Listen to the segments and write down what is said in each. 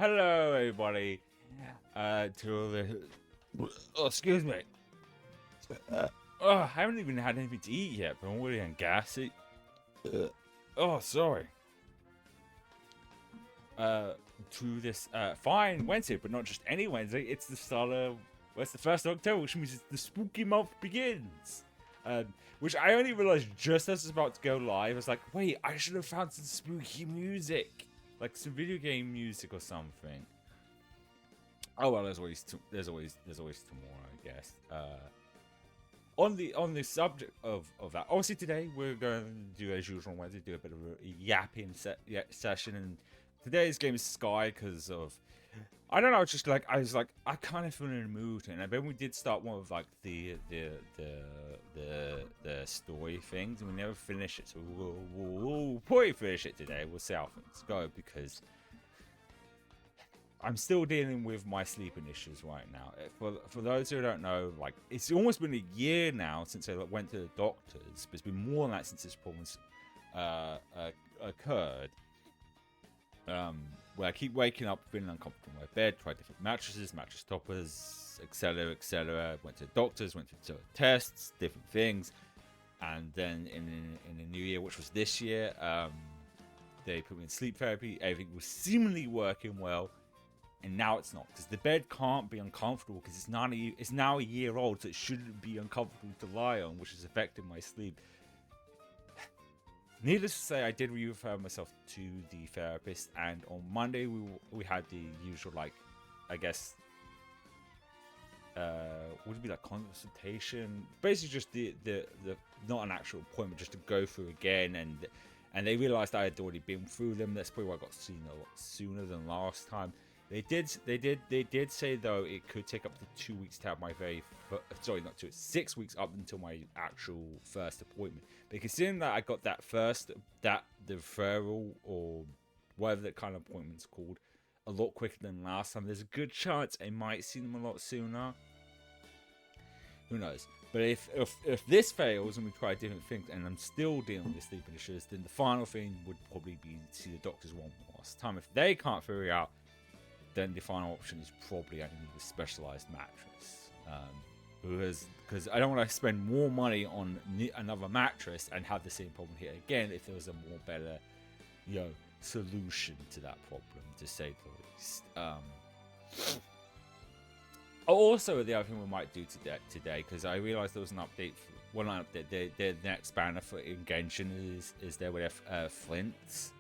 Hello, everybody. To all the... Oh, excuse me. I haven't even had anything to eat yet, but I'm already on gassy. Oh, sorry. To this fine Wednesday, but not just any Wednesday. It's the start of... Well, it's the 1st of October, which means the spooky month begins. Which I only realized just as it's about to go live. I was like, wait, I should have found some spooky music. Like some video game music or something. Oh well, there's always tomorrow, I guess. On the subject of that, obviously today we're going to do as usual on Wednesday, do a bit of a yapping session, and today's game is Sky because of I don't know. It's just like I was like I kind of feel in a mood, and then we did start one of like the story things, and we never finish it. So we'll probably finish it today. We'll see how things go because I'm still dealing with my sleeping issues right now. For those who don't know, like it's almost been a year now since I went to the doctors, but it's been more than that since this problem occurred. Where I keep waking up feeling uncomfortable in my bed, tried different mattresses, mattress toppers, etc., etc. Went to the doctors, went to tests, different things, and then in the new year, which was this year, they put me in sleep therapy. Everything was seemingly working well, and now it's not because the bed can't be uncomfortable because it's now a year old, so it shouldn't be uncomfortable to lie on, which is affecting my sleep. Needless to say, I did refer myself to the therapist, and on Monday we had the usual, like, I guess, would it be like consultation? Basically, just the not an actual appointment, just to go through again, and they realised I had already been through them. That's probably why I got seen a lot sooner than last time. They did say though it could take up to 2 weeks to have my sorry, not 2, 6 weeks up until my actual first appointment. But considering that I got the referral or whatever that kind of appointment's called a lot quicker than last time, there's a good chance I might see them a lot sooner. Who knows? But if this fails and we try different things and I'm still dealing with sleeping issues, then the final thing would probably be to see the doctors one last time. If they can't figure it out, then the final option is probably I need a specialized mattress. Because I don't want to spend more money on another mattress and have the same problem here again if there was a more better, solution to that problem, to say the least. Also, the other thing we might do today, because I realized there was an update. Not update. The next banner for Genshin is there with Flints.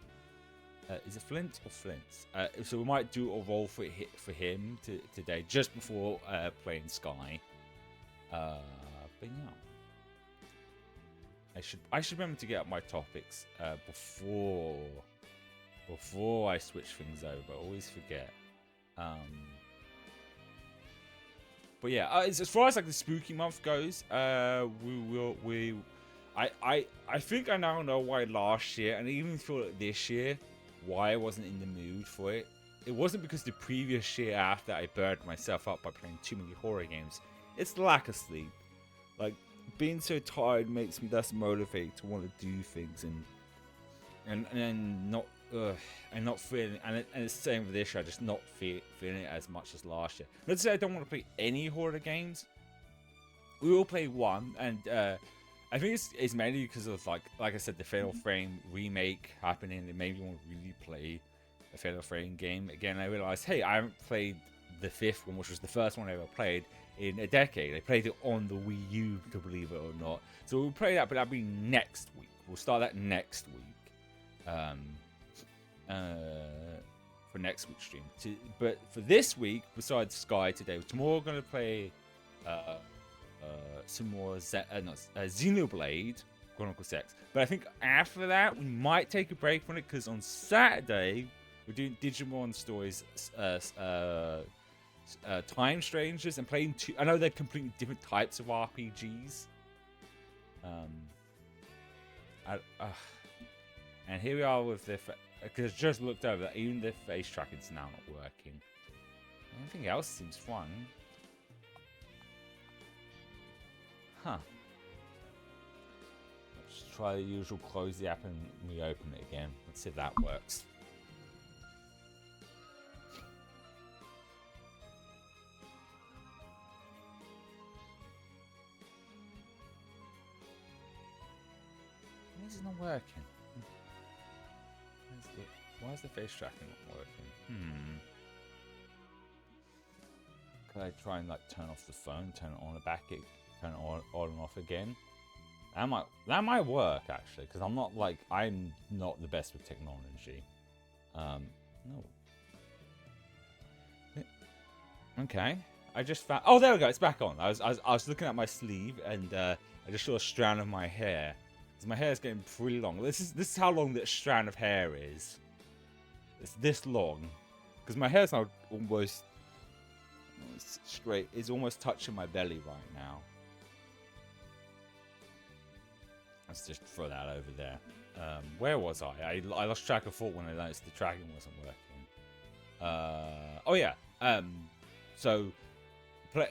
Is it Flint or Flints? So we might do a roll for him today, just before playing Sky. But yeah, I should remember to get up my topics before I switch things over. I always forget. But yeah, as far as like the spooky month goes, I think I now know why last year, and I even feel like this year, why I wasn't in the mood for it. It wasn't because the previous year after I burned myself up by playing too many horror games. It's the lack of sleep. Like, being so tired makes me less motivated to want to do things and not feeling, and it's the same with this year, just not feeling it as much as last year. Not to say I don't want to play any horror games. We will play one, and I think it's mainly because of like I said, the Fatal Frame remake happening. It made me want to really play a Fatal Frame game again. I realized, hey, I haven't played the 5th one, which was the first one I ever played in a decade. I played it on the Wii U, to believe it or not. So we'll play that, but that'll be next week. We'll start that next week. For next week's stream. But for this week, besides Sky today, tomorrow we're going to play some more Xenoblade Chronicles X. But I think after that, we might take a break from it, because on Saturday, we're doing Digimon Stories Time Strangers, and playing two. I know they're completely different types of RPGs. And here we are with the, because I just looked over, even the face tracking's now not working. Anything else seems fun. Huh. Let's try the usual, close the app and reopen it again. Let's see if that works. is it not working? Why is the face tracking not working? Could I try and like turn off the phone, turn it on and back, turn it on and off again? That might work actually, because I'm not the best with technology. No. Okay. I just found. Oh, there we go. It's back on. I was looking at my sleeve and I just saw a strand of my hair. Because my hair is getting pretty long. This is how long that strand of hair is. It's this long. Because my hair's now almost straight. It's almost touching my belly right now. Let's just throw that over there. Where was I? I lost track of thought when I noticed the tracking wasn't working. Oh yeah. So,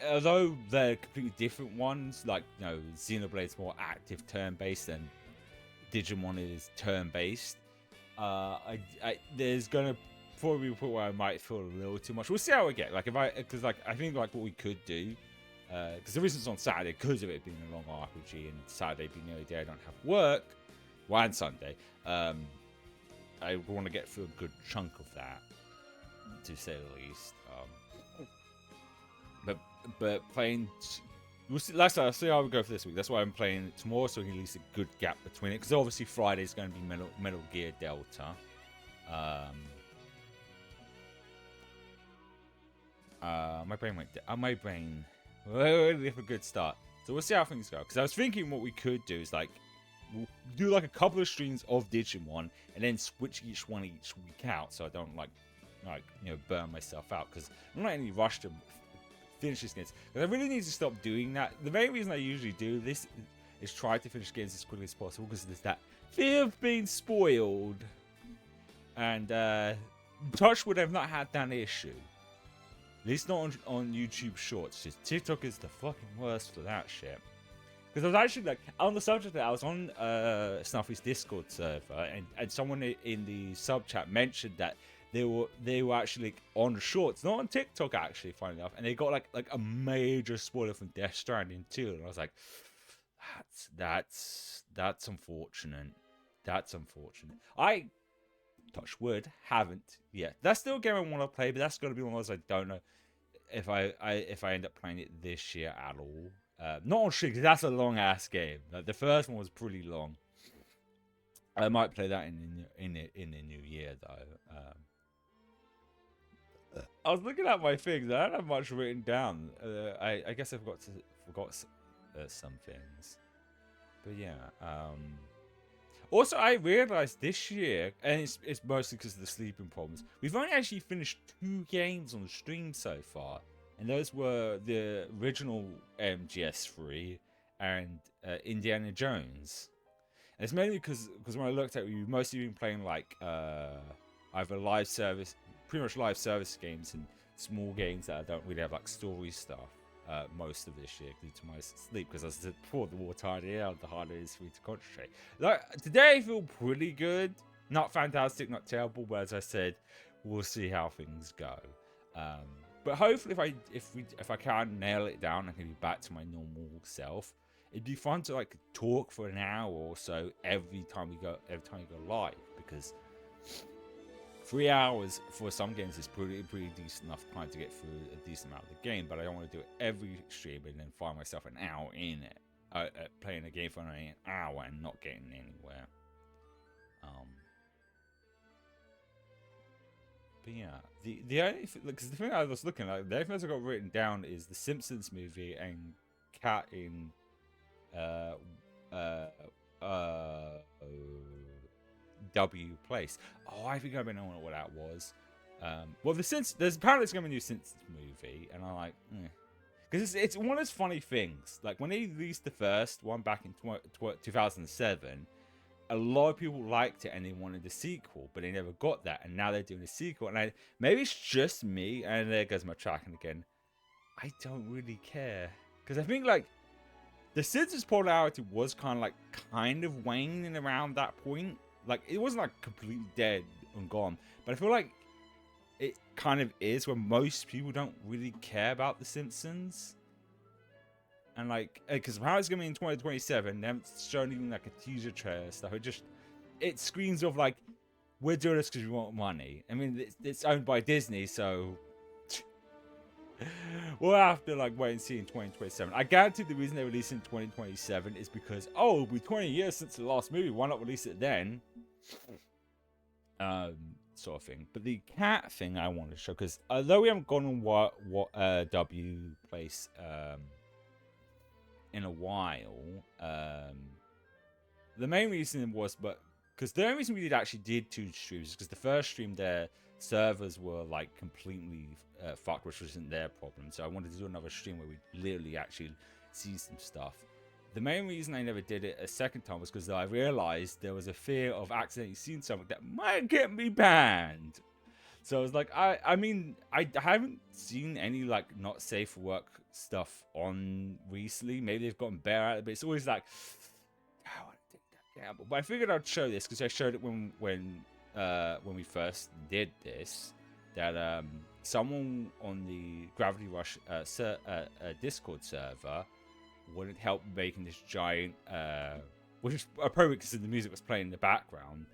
although they're completely different ones, like, you know, Xenoblade's more active turn-based and Digimon is turn-based, there's gonna probably be a point where I might feel a little too much. We'll see how we get. Because I think like what we could do, because the reason it's on Saturday, because of it being a long RPG and Saturday being the only day I don't have work, well, and Sunday, I want to get through a good chunk of that, to say the least. But playing, we'll see. I'll see how we go for this week. That's why I'm playing tomorrow, so we can at least a good gap between it. Because obviously Friday is going to be Metal Gear Delta. My brain went. My brain. Really a good start. So we'll see how things go. Because I was thinking what we could do is like we'll do like a couple of streams of Digimon and then switch each one each week out, so I don't like you know, burn myself out. Because I'm not in any rush to finish this games. Because I really need to stop doing that. The main reason I usually do this is try to finish games as quickly as possible, because there's that fear of being spoiled. And Touchwood, I've not had that issue. At least not on YouTube Shorts. Just TikTok is the fucking worst for that shit. Because I was actually like, on the subject of that, I was on Snuffy's Discord server, and someone in the sub chat mentioned that they were actually on Shorts, not on TikTok actually, funny enough, and they got like a major spoiler from Death Stranding 2, and I was like, that's unfortunate. That's unfortunate. I, touch wood, haven't yet. That's still a game I want to play, but that's going to be one of those I don't know if I end up playing it this year at all. Not on stream, because that's a long ass game. Like, the first one was pretty long. I might play that in the new year though. I was looking at my things. I don't have much written down. I guess I forgot some things. But yeah. Also, I realized this year, and it's mostly because of the sleeping problems, we've only actually finished 2 games on the stream so far. And those were the original MGS3 and Indiana Jones. And it's mainly because when I looked at it, we've mostly been playing like either live service, pretty much live service games and small games that I don't really have like story stuff most of this year due to my sleep. Because as I said before, the more tired I am, the harder it is for me to concentrate. Like, today I feel pretty good. Not fantastic, not terrible, but as I said, we'll see how things go. But hopefully, if I can nail it down, I can be back to my normal self. It'd be fun to like talk for an hour or so every time you go live, because 3 hours for some games is pretty decent enough time to get through a decent amount of the game. But I don't want to do it every stream and then find myself an hour in it, playing a game for an hour and not getting anywhere. But yeah, the only because the thing I was looking at, the only things I got written down is the Simpsons movie and Cat in W Place. Oh, I think I don't know what that was. Well, there's apparently going to be a new Simpsons movie, and I'm like, because it's one of those funny things. Like when they released the first one back in 2007. A lot of people liked it and they wanted a sequel, but they never got that. And now they're doing a sequel. And maybe it's just me. And there goes my tracking again. I don't really care. Because I think, like, the Simpsons popularity was kind of waning around that point. Like, it wasn't, like, completely dead and gone. But I feel like it kind of is, where most people don't really care about the Simpsons. And like, because how it's gonna be in 2027, they haven't shown even like a teaser trailer stuff. It screams of like, we're doing this because we want money. I mean, it's owned by Disney, so we'll have to like wait and see in 2027. I guarantee the reason they release it in 2027 is because it'll be 20 years since the last movie. Why not release it then? Sort of thing. But the cat thing I want to show, because although we haven't gone on what W place in a while, the main reason was because the only reason we did 2 streams is because the first stream their servers were like completely fucked, which wasn't their problem. So I wanted to do another stream where we literally actually see some stuff. The main reason I never did it a second time was because I realized there was a fear of accidentally seeing something that might get me banned. So I was like, I mean, I haven't seen any like not safe for work stuff on recently. Maybe they've gotten better at it, but it's always like, I want to take that gamble. But I figured I'd show this because I showed it when we first did this. That someone on the Gravity Rush Discord server wouldn't help making this giant, which is appropriate because the music was playing in the background.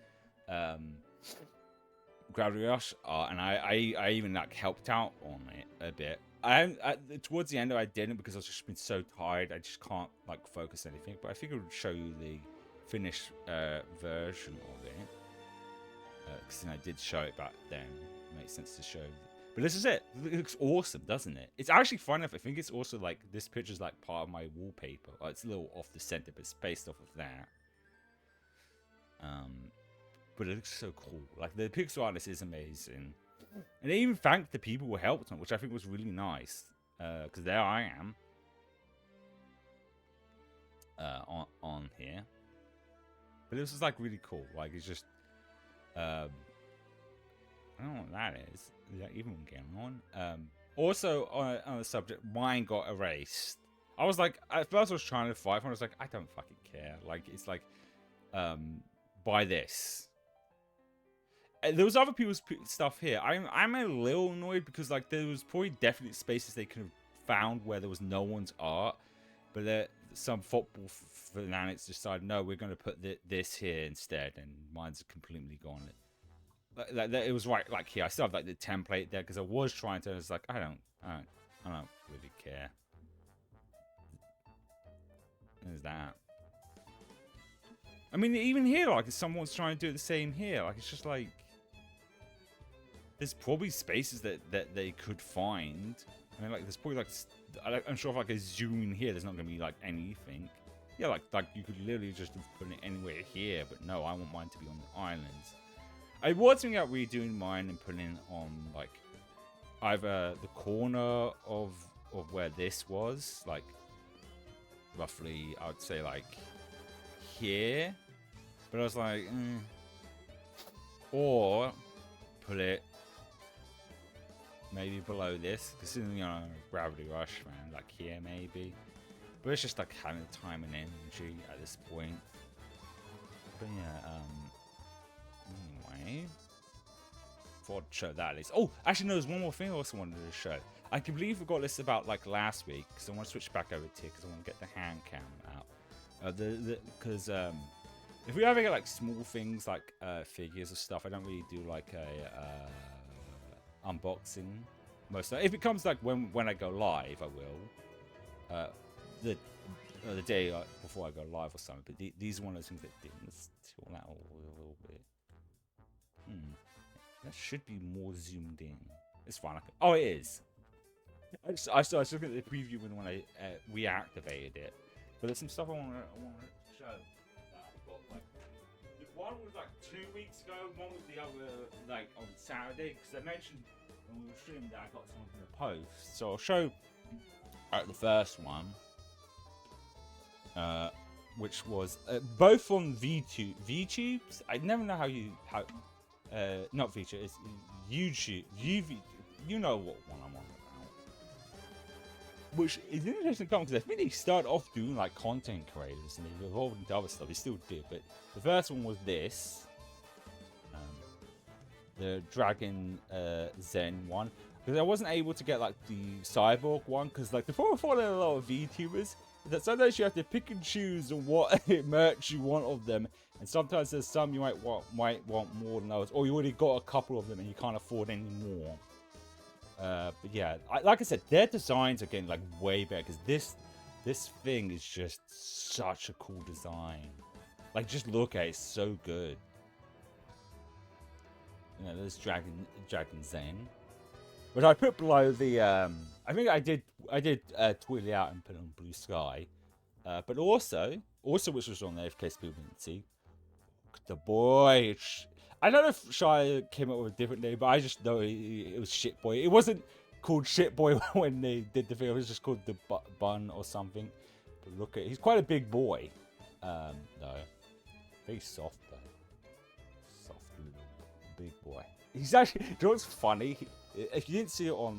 Gravity Rush art, and I even like helped out on it a bit. Towards the end I didn't because I've just been so tired. I just can't like focus anything. But I figured I would show you the finished version of it because I did show it back then. It makes sense to show. But this is it. It looks awesome, doesn't it? It's actually fun enough. I think it's also like this picture's like part of my wallpaper. It's a little off the center, but it's based off of that. But it looks so cool. Like the pixel artist is amazing, and they even thanked the people who helped them, which I think was really nice. Because there I am on here. But this was like really cool. Like it's just I don't know what that is. Is that even going on? Also on the subject, mine got erased. I was like, at first I was trying to fight for it. I was like, I don't fucking care. Like it's like, buy this. And there was other people's stuff here. I'm a little annoyed because like there was probably definitely spaces they could have found where there was no one's art, but some football fanatics decided no, we're going to put this here instead, and mine's completely gone. It was right like here. I still have like the template there because I was trying to. I was like, I don't really care. There's that. I mean, even here, like someone's trying to do the same here. Like it's just like there's probably spaces that they could find. I mean, like there's probably like I'm sure if like I zoom in here, there's not gonna be like anything. Yeah, like you could literally just have put it anywhere here, but no, I want mine to be on the islands. I was thinking about redoing mine and putting it on like either the corner of where this was, like roughly I would say like here, but I was like, or put it maybe below this, because you know Gravity Rush, man, like here maybe. But it's just like having time and energy at this point. But yeah, anyway, thought I'd show that at least. Oh, actually, no, there's one more thing I also wanted to show. I completely forgot this about like last week, because I want to switch back over to here because I want to get the hand cam out. Because if we ever get like small things like figures or stuff, I don't really do like a unboxing. Most of, if it comes like when I go live, I will. The day before I go live or something. But these are one of those things that didn't tilt that a little bit. That should be more zoomed in. It's fine. Oh, it is. I was looking at the preview when I reactivated it. But there's some stuff I want to show. That I got, like, one was like 2 weeks ago. One was the other like on Saturday. Because I mentioned when we were streaming that I got something to post. So I'll show the first one. Which was both on VTubes. I never know how not VTube, it's YouTube. You know what one I'm on about. Which is an interesting comment because I think they started off doing like content creators and they've evolved into other stuff. They still do, but the first one was this, the Dragon Zen one. Because I wasn't able to get like the Cyborg one because like the problem for a lot of VTubers that sometimes you have to pick and choose on what merch you want of them, and sometimes there's some you might want more than others, or you already got a couple of them and you can't afford any more. But yeah, like I said, their designs are getting like way better because this thing is just such a cool design. Like, just look at it, it's so good. You know, there's Dragon Zen, which I put below the. I think I did tweet it out and put it on Blue Sky, but also which was on there in case people didn't see. The boy. I don't know if Shy came up with a different name, but I just know it was Shit Boy. It wasn't called Shit Boy when they did the film. It was just called the Bun or something. But look at, he's quite a big boy. No, very soft though. Soft little big boy. He's actually. Do you know what's funny? If you didn't see it on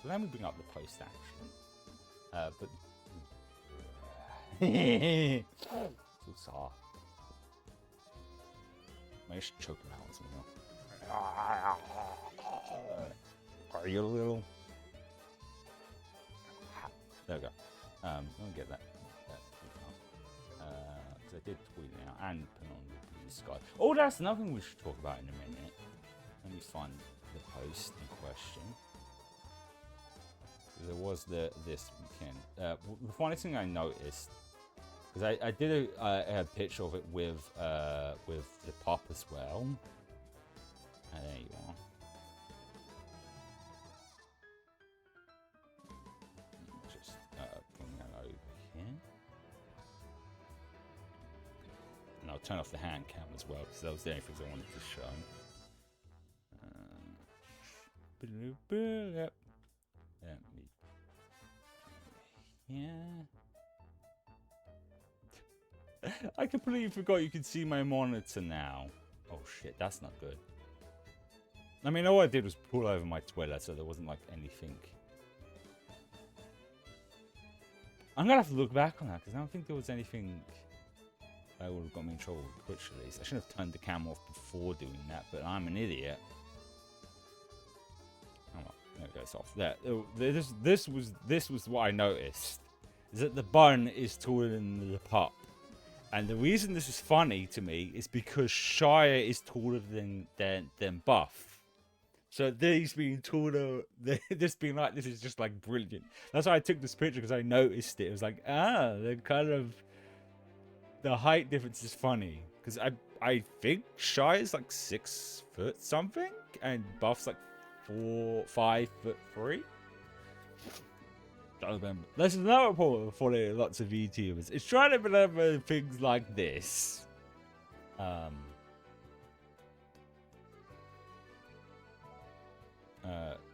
let me bring up the post actually. But so soft. Maybe I should choke him out with something. Are you a little? There we go. Let me get that. Because I did tweet it out and put it on the Blue Sky. Oh, that's another thing we should talk about in a minute. Let me find the post in question. There was this weekend. The funny thing I noticed, because I did a picture of it with the pop as well. And there you are. Just bring that over here. And I'll turn off the hand cam as well, because that was the only things I wanted to show. Yep. Yeah. I completely forgot you can see my monitor now. Oh shit, that's not good. I mean, all I did was pull over my Twitter, so there wasn't like anything. I'm gonna have to look back on that because I don't think there was anything that would have got me in trouble with Twitch at least. I should have turned the camera off before doing that, but I'm an idiot. Oh well, there it goes off. There. This was what I noticed. Is that the bun is taller than the pup. And the reason this is funny to me is because Shire is taller than Buff. So these being taller, this being like this is just like brilliant. That's why I took this picture because I noticed it. It was like, they're kind of, the height difference is funny because I think Shire is like 6 foot something and Buff's like 5'3". Don't remember. There's another problem for lots of VTubers. It's trying to remember things like this.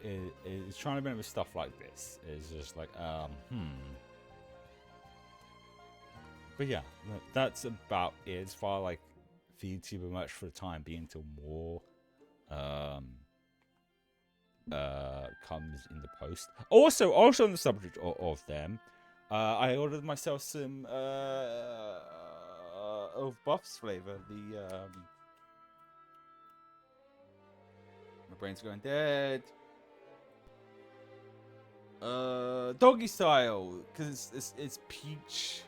It's trying to remember stuff like this. It's just like, But yeah, that's about it as far like VTuber merch for the time being until more comes in the post. Also on the subject of them, I ordered myself some of Buff's flavor. My brain's going dead. Doggy style, because it's peach.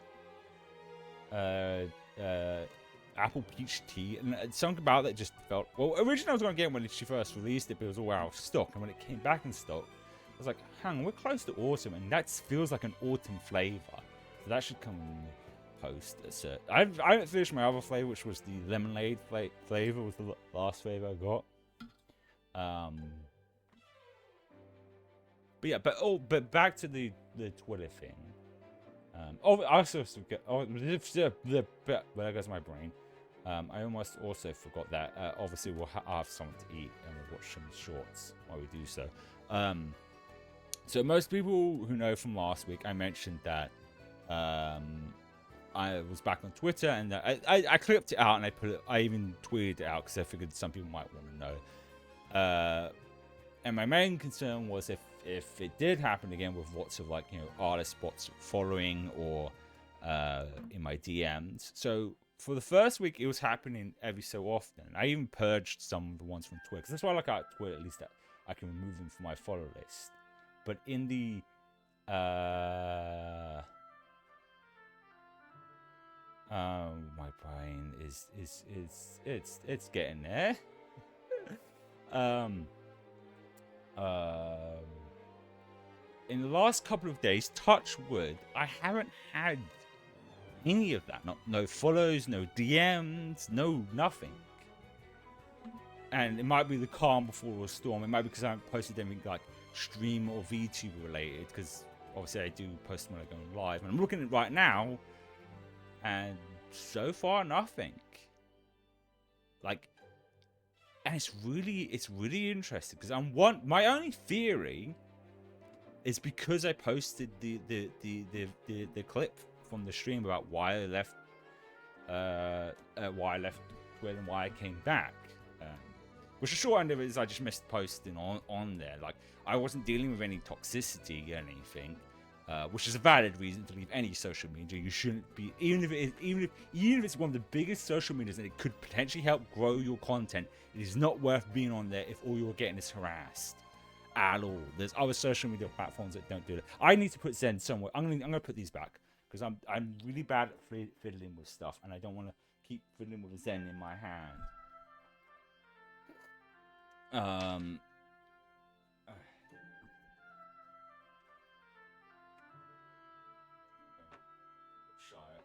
Apple peach tea, and something about that just felt. Well, originally I was going to get it when she first released it, but it was all out of stock. And when it came back in stock, I was like, hang on, we're close to autumn, and that feels like an autumn flavor. So that should come in the post. So I haven't finished my other flavor, which was the lemonade flavor, was the last flavor I got. But yeah, but back to the Twitter thing. I also forgot. There goes my brain. I almost also forgot that. Obviously, we'll have something to eat and we'll watch some shorts while we do so. So most people who know from last week, I mentioned that I was back on Twitter and I clipped it out and I even tweeted it out because I figured some people might want to know. And my main concern was if it did happen again with lots of artist spots following or in my DMs. So for the first week, it was happening every so often. I even purged some of the ones from Twitter because that's why I like out Twitter, at least that I can remove them from my follow list. But in the My brain is it's getting there. um, in the last couple of days, touch wood, I haven't had any of that. No follows, no DMs, no nothing. And it might be the calm before a storm. It might be because I haven't posted anything like stream or VTuber related, because obviously I do post when I go live. And I'm looking at it right now, and so far nothing. Like, and it's really interesting because my only theory is because I posted the clip from the stream about why I left Twitter and why I came back. Which the short end of it is I just missed posting on there. Like, I wasn't dealing with any toxicity or anything, which is a valid reason to leave any social media. You shouldn't be, even if it's one of the biggest social medias and it could potentially help grow your content. It is not worth being on there if all you're getting is harassed at all. There's other social media platforms that don't do that. I need to put Zen somewhere. I'm gonna put these back because I'm really bad at fiddling with stuff, and I don't want to keep fiddling with a Zen in my hand. Shy,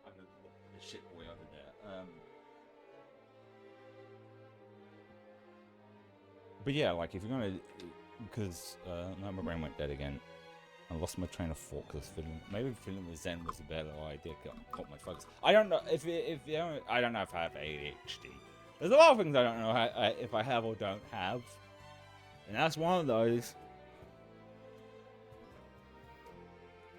I'm the shit boy over there. But yeah, like if you're gonna, because now my brain went dead again. I lost my train of thought because maybe fiddling with Zen was a better idea. Caught my focus. I don't know I don't know if I have ADHD. There's a lot of things I don't know if I have or don't have. And that's one of those.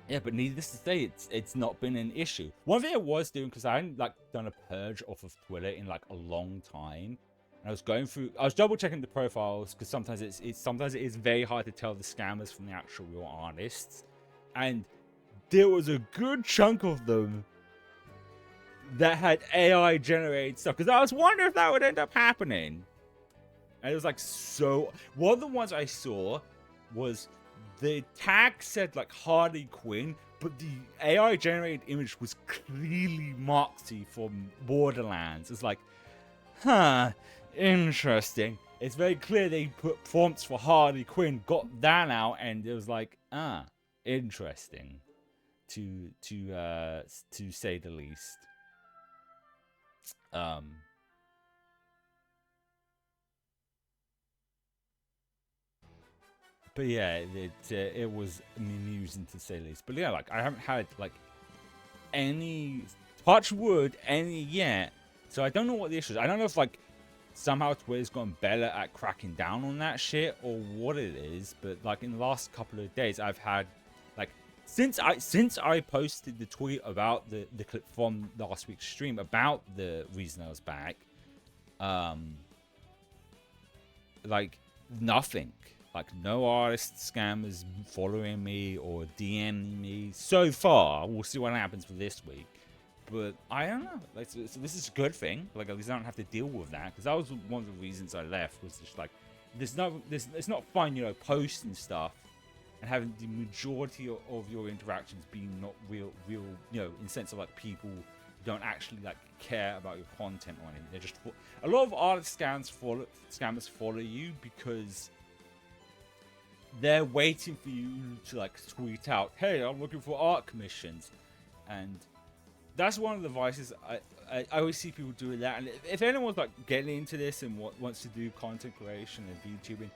Yeah, but needless to say, it's not been an issue. One thing I was doing, because I hadn't like done a purge off of Twitter in like a long time. And I was double checking the profiles because sometimes it is very hard to tell the scammers from the actual real artists. And there was a good chunk of them that had AI generated stuff, because I was wondering if that would end up happening. And it was like, so one of the ones I saw was the tag said like Harley Quinn, but the AI generated image was clearly Moxie from Borderlands. It's like, interesting. It's very clear they put prompts for Harley Quinn, got that out, and it was like, interesting, to say the least. But yeah, it was amusing to say the least. But yeah, like I haven't had like any touch wood any yet, so I don't know what the issue is. I don't know if like somehow Twitter's gotten better at cracking down on that shit or what it is. But like in the last couple of days, I've had like since I posted the tweet about the clip from last week's stream about the reason I was back, like nothing. Like, no artist scammers following me or DMing me so far. We'll see what happens for this week. But I don't know. Like, so this is a good thing. Like, at least I don't have to deal with that. Because that was one of the reasons I left. Was just like, it's not fun, you know, posting stuff and having the majority of your interactions being not real, you know, in the sense of like people don't actually like care about your content or anything. They're just a lot of artist scammers follow you because they're waiting for you to like tweet out, hey, I'm looking for art commissions. And that's one of the vices I always see people doing that. And if anyone's like getting into this and wants to do content creation and VTubing,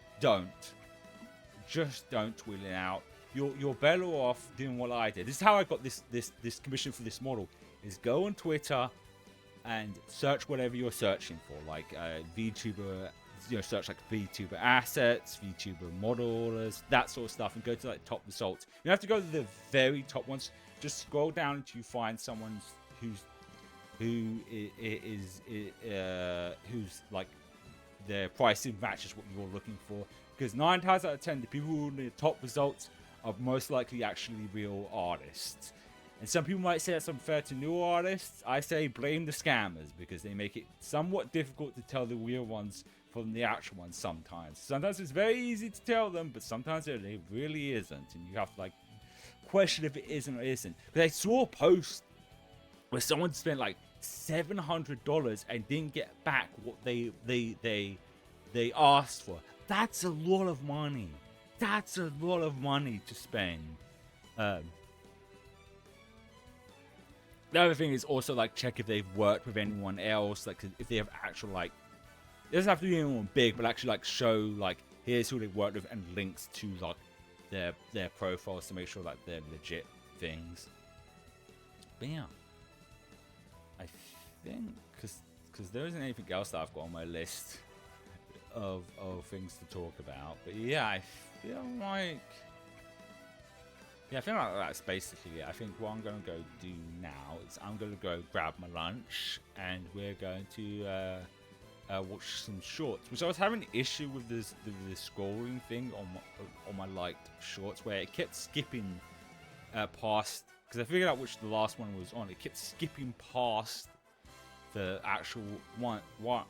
just don't tweet it out. You're better off doing what I did. This is how I got this commission for this model, is go on Twitter and search whatever you're searching for, like VTuber, you know, search like VTuber assets, VTuber model orders, that sort of stuff, and go to like top results. You have to go to the very top ones. Just scroll down until you find someone who's like their pricing matches what you're looking for. Because 9 times out of 10, the people who are in the top results are most likely actually real artists. And some people might say that's unfair to new artists. I say blame the scammers because they make it somewhat difficult to tell the real ones from the actual ones sometimes. Sometimes it's very easy to tell them, but sometimes it really isn't. And you have to like question if it isn't or isn't. Because I saw a post where someone spent like $700 and didn't get back what they asked for. That's a lot of money. That's a lot of money to spend. The other thing is also like check if they've worked with anyone else, like if they have actual like, it doesn't have to be anyone big, but actually like show like here's who they've worked with and links to like their profiles to make sure like they're legit things. But yeah, I think because there isn't anything else that I've got on my list of things to talk about. But yeah, I feel like that's basically it. I think what I'm gonna go do now is I'm gonna go grab my lunch and we're going to watch some shorts, which I was having an issue with the scrolling thing on my liked shorts, where it kept skipping past, because I figured out which the last one was on. It kept skipping past the actual one. What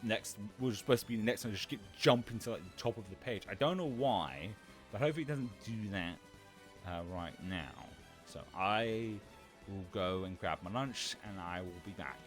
next was supposed to be the next one, just keep jumping to like the top of the page. I don't know why, but hopefully it doesn't do that right now. So I will go and grab my lunch and I will be back.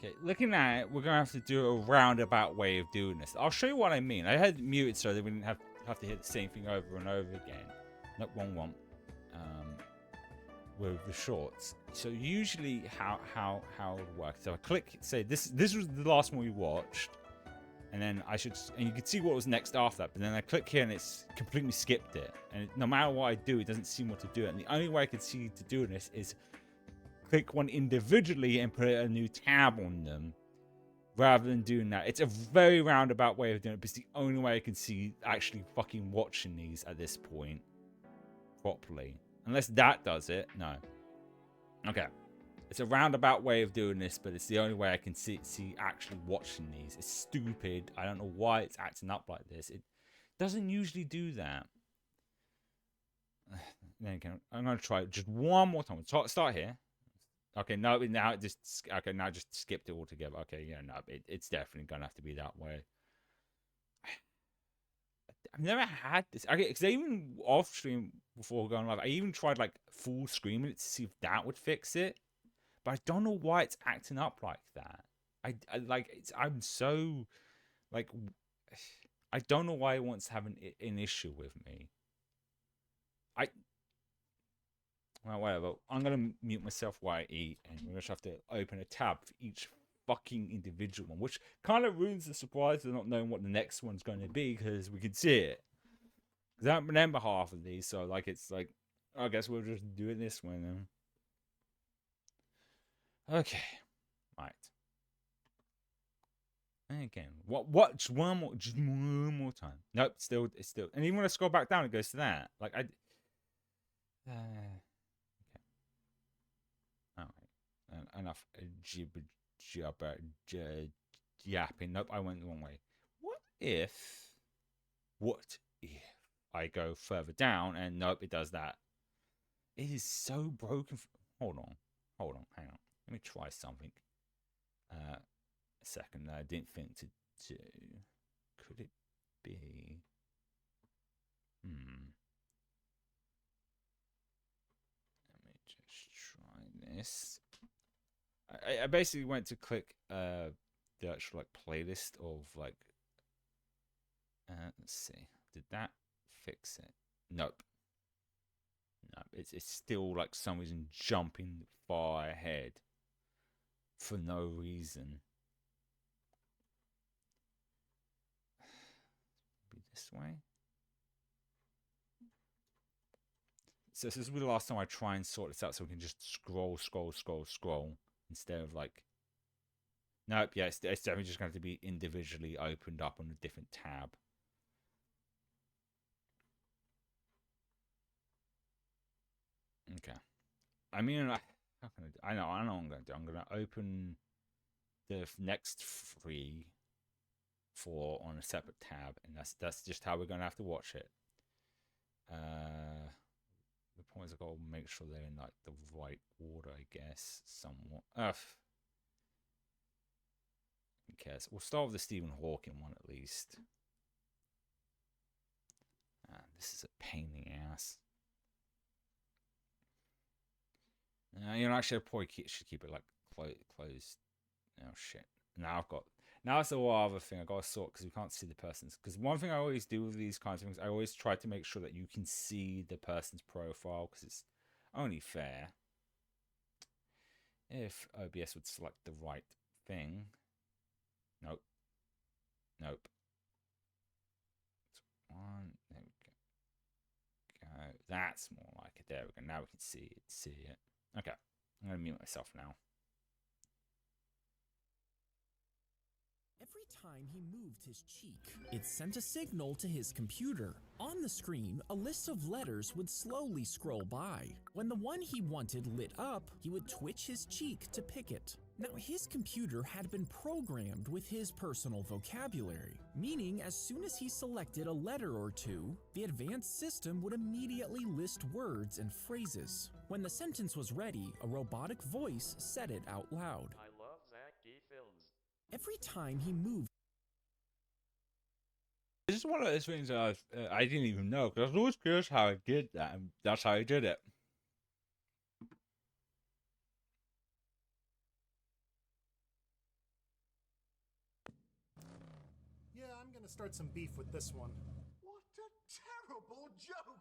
Okay, looking at it, we're gonna have to do a roundabout way of doing this. I'll show you what I mean. I had it muted so that we didn't have to hit the same thing over and over again. Not wrong one. With the shorts. So usually how it would work. So I click, say this was the last one we watched, and then and you can see what was next after that. But then I click here and it's completely skipped it. And no matter what I do, it doesn't seem what to do it. And the only way I can see to do this is click one individually and put a new tab on them, rather than doing that. It's a very roundabout way of doing it, but it's the only way I can see actually fucking watching these at this point properly. Unless that does it. No. Okay. It's a roundabout way of doing this, but it's the only way I can see actually watching these. It's stupid. I don't know why it's acting up like this. It doesn't usually do that. Then again, I'm going to try it just one more time. Start here. Okay, no, now it just... Okay, now just skipped it altogether. Okay, yeah, no, it's definitely going to have to be that way. I've never had this. Okay, because even off stream before going live, I even tried like full screening it to see if that would fix it. But I don't know why it's acting up like that. I'm so like, I don't know why it wants to have an issue with me. Well, whatever. I'm gonna mute myself while I eat, and we're gonna have to open a tab for each fucking individual one, which kind of ruins the surprise of not knowing what the next one's going to be, because we can see it. Because I don't remember half of these, so like it's like, I guess we'll just do it this way then. Okay, right. And again, just one more time. Nope, it's still, and even when I scroll back down, it goes to that. Like okay. All right, enough yapping. Nope, I went the wrong way. What if I go further down and nope, it does that? It is so broken. Hold on, hang on. Let me try something. A second. I didn't think to do. Could it be? Let me just try this. I basically went to click the actual like playlist of like. Let's see. Did that fix it? Nope. No, it's still like some reason jumping far ahead for no reason. Be this way. So this will be the last time I try and sort this out, so we can just scroll instead of like. Nope, yeah, it's definitely just going to be individually opened up on a different tab. Okay. I mean, I know what I'm going to do. I'm going to open the next 3 on a separate tab, and that's just how we're going to have to watch it. The point is I've got to make sure they're in like the right order, I guess, somewhat. Who cares? We'll start with the Stephen Hawking one at least. This is a pain in the ass. Actually, I probably should keep it like closed. Oh shit! Now it's a whole other thing I got to sort, because we can't see the person's. Because one thing I always do with these kinds of things, I always try to make sure that you can see the person's profile, because it's only fair if OBS would select the right thing. Nope. One. There we go. That's more like it. There we go. Now we can see it. Okay. I'm gonna mute myself now. Every time he moved his cheek, it sent a signal to his computer. On the screen, a list of letters would slowly scroll by. When the one he wanted lit up, he would twitch his cheek to pick it. Now, his computer had been programmed with his personal vocabulary, meaning as soon as he selected a letter or two, the advanced system would immediately list words and phrases. When the sentence was ready, a robotic voice said it out loud. I love Zach Gay films. Every time he moved, This is one of those things that I didn't even know, because I was always curious how I did that, and that's how I did it. start some beef with this one. What a terrible joke!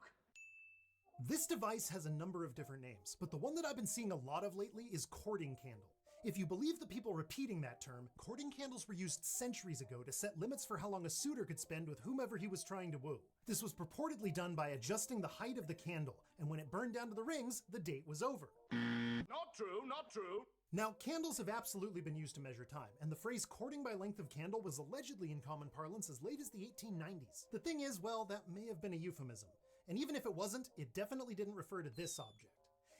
This device has a number of different names, but the one that I've been seeing a lot of lately is courting candle. If you believe the people repeating that term, courting candles were used centuries ago to set limits for how long a suitor could spend with whomever he was trying to woo. This was purportedly done by adjusting the height of the candle, and when it burned down to the rings, the date was over. Not true, not true. Now, candles have absolutely been used to measure time, and the phrase courting by length of candle was allegedly in common parlance as late as the 1890s. The thing is, well, that may have been a euphemism. And even if it wasn't, it definitely didn't refer to this object.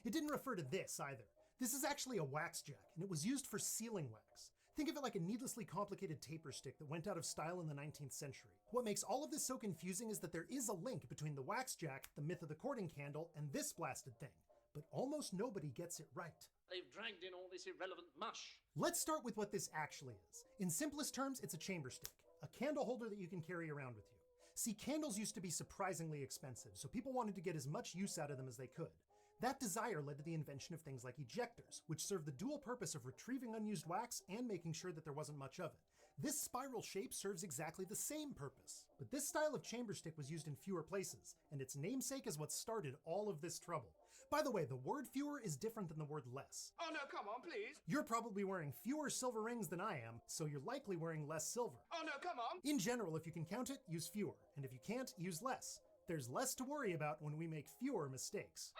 It didn't refer to this either. This is actually a wax jack, and it was used for sealing wax. Think of it like a needlessly complicated taper stick that went out of style in the 19th century. What makes all of this so confusing is that there is a link between the wax jack, the myth of the courting candle, and this blasted thing. But almost nobody gets it right. They've dragged in all this irrelevant mush. Let's start with what this actually is. In simplest terms, it's a chamber stick, a candle holder that you can carry around with you. See, candles used to be surprisingly expensive, so people wanted to get as much use out of them as they could. That desire led to the invention of things like ejectors, which served the dual purpose of retrieving unused wax and making sure that there wasn't much of it. This spiral shape serves exactly the same purpose. But this style of chamber stick was used in fewer places, and its namesake is what started all of this trouble. By the way, the word fewer is different than the word less. Oh no, come on, please. You're probably wearing fewer silver rings than I am, so you're likely wearing less silver. Oh no, come on. In general, if you can count it, use fewer, and if you can't, use less. There's less to worry about when we make fewer mistakes.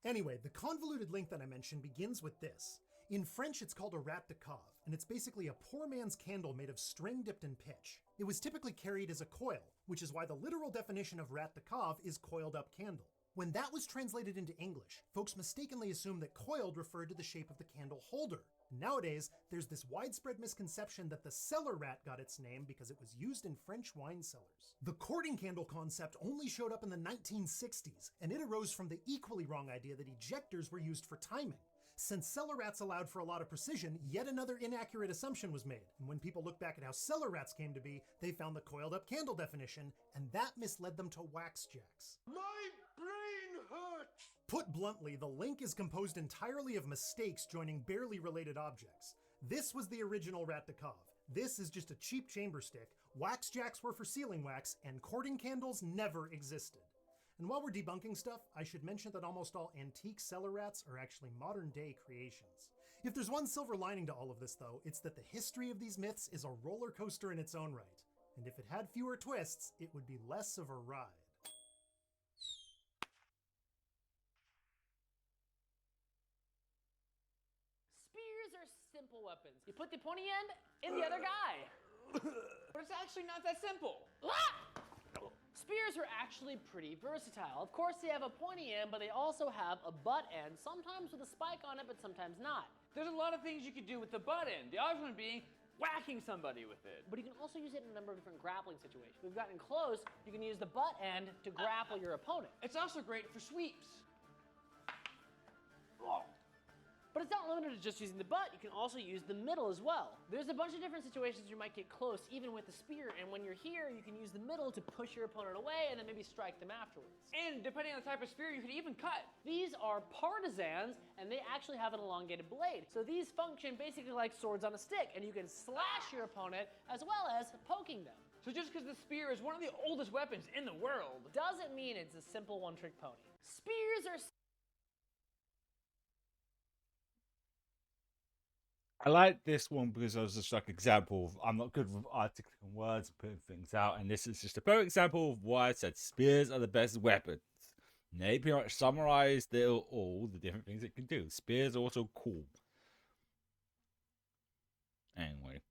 Anyway, the convoluted link that I mentioned begins with this. In French, it's called a rat de cave, and it's basically a poor man's candle made of string dipped in pitch. It was typically carried as a coil, which is why the literal definition of rat de cave is coiled up candle. When that was translated into English, folks mistakenly assumed that coiled referred to the shape of the candle holder. Nowadays, there's this widespread misconception that the cellar rat got its name because it was used in French wine cellars. The courting candle concept only showed up in the 1960s, and it arose from the equally wrong idea that ejectors were used for timing. Since cellar rats allowed for a lot of precision, yet another inaccurate assumption was made, and when people look back at how cellar rats came to be, they found the coiled up candle definition, and that misled them to wax jacks. My brain hurts. Put bluntly, the link is composed entirely of mistakes joining barely related objects. This was the original rat de cave. This is just a cheap chamber stick, wax jacks were for sealing wax, and courting candles never existed. And while we're debunking stuff, I should mention that almost all antique cellar rats are actually modern day creations. If there's one silver lining to all of this though, it's that the history of these myths is a roller coaster in its own right. And if it had fewer twists, it would be less of a ride. Spears are simple weapons. You put the pointy end in the other guy. But it's actually not that simple. Spears are actually pretty versatile. Of course, they have a pointy end, but they also have a butt end, sometimes with a spike on it, but sometimes not. There's a lot of things you could do with the butt end. The obvious one being whacking somebody with it. But you can also use it in a number of different grappling situations. If we've gotten close, you can use the butt end to grapple your opponent. It's also great for sweeps. But it's not limited to just using the butt, you can also use the middle as well. There's a bunch of different situations you might get close, even with the spear, and when you're here, you can use the middle to push your opponent away and then maybe strike them afterwards. And depending on the type of spear, you could even cut. These are partisans, and they actually have an elongated blade. So these function basically like swords on a stick, and you can slash your opponent as well as poking them. So just because the spear is one of the oldest weapons in the world Doesn't mean it's a simple one-trick pony. Spears are I like this one because I was just like example of I'm not good with articulating words and putting things out, and this is just a perfect example of why I said spears are the best weapons. And they pretty much summarized all the different things it can do. Spears are also cool. Anyway.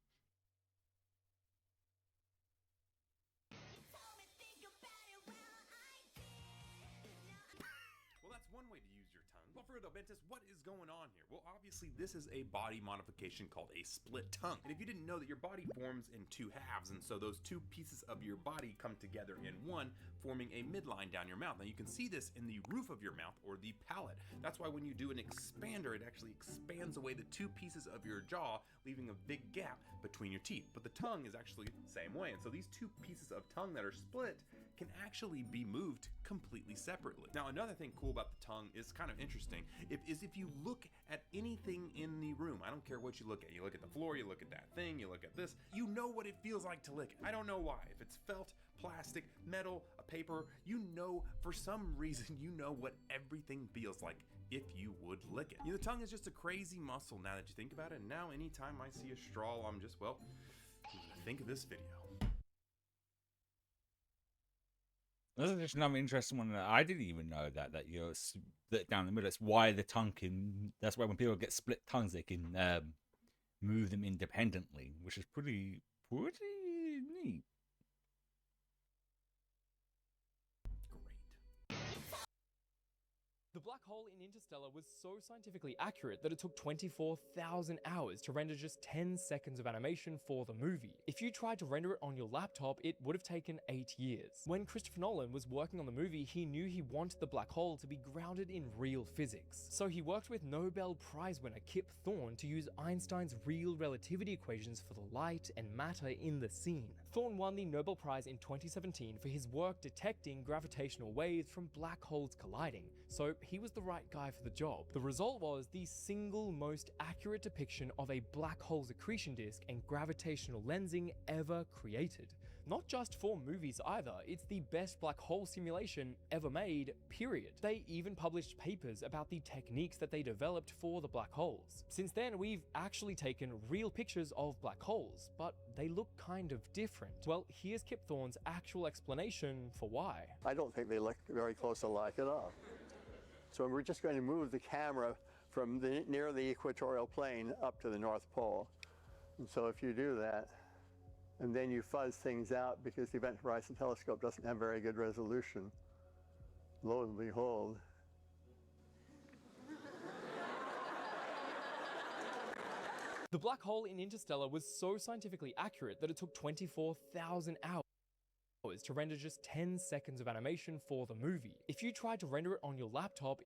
Well, that's one way to use your tongue. Well, Fruto Bentis, what is going on here? Well, obviously, this is a body modification called a split tongue. And if you didn't know that your body forms in two halves, and so those two pieces of your body come together in one, forming a midline down your mouth. Now, you can see this in the roof of your mouth or the palate. That's why when you do an expander, it actually expands away the two pieces of your jaw, leaving a big gap between your teeth. But the tongue is actually the same way. And so these two pieces of tongue that are split can actually be moved completely separately. Now, another thing cool about the tongue is kind of interesting. saying, is if you look at anything in the room, I don't care what you look at. You look at the floor, you look at that thing, you look at this, you know what it feels like to lick it. I don't know why. If it's felt, plastic, metal, a paper, you know, for some reason, you know what everything feels like if you would lick it. You know, the tongue is just a crazy muscle now that you think about it. And now anytime I see a straw, I'm just, well, I'm gonna think of this video. That's just another interesting one that I didn't even know that you're split down the middle. That's why the tongue can. That's why when people get split tongues, they can move them independently, which is pretty neat. The black hole in Interstellar was so scientifically accurate that it took 24,000 hours to render just 10 seconds of animation for the movie. If you tried to render it on your laptop, it would have taken 8 years. When Christopher Nolan was working on the movie, he knew he wanted the black hole to be grounded in real physics. So he worked with Nobel Prize winner Kip Thorne to use Einstein's real relativity equations for the light and matter in the scene. Thorne won the Nobel Prize in 2017 for his work detecting gravitational waves from black holes colliding, so he was the right guy for the job. The result was the single most accurate depiction of a black hole's accretion disk and gravitational lensing ever created. Not just for movies either, it's the best black hole simulation ever made, period. They even published papers about the techniques that they developed for the black holes. Since then, we've actually taken real pictures of black holes, but they look kind of different. Well, here's Kip Thorne's actual explanation for why. I don't think they look very close alike at all. So we're just going to move the camera from near the equatorial plane up to the North Pole. And so if you do that, and then you fuzz things out because the Event Horizon Telescope doesn't have very good resolution, lo and behold, the black hole in Interstellar was so scientifically accurate that it took 24,000 hours to render just 10 seconds of animation for the movie. If you tried to render it on your laptop,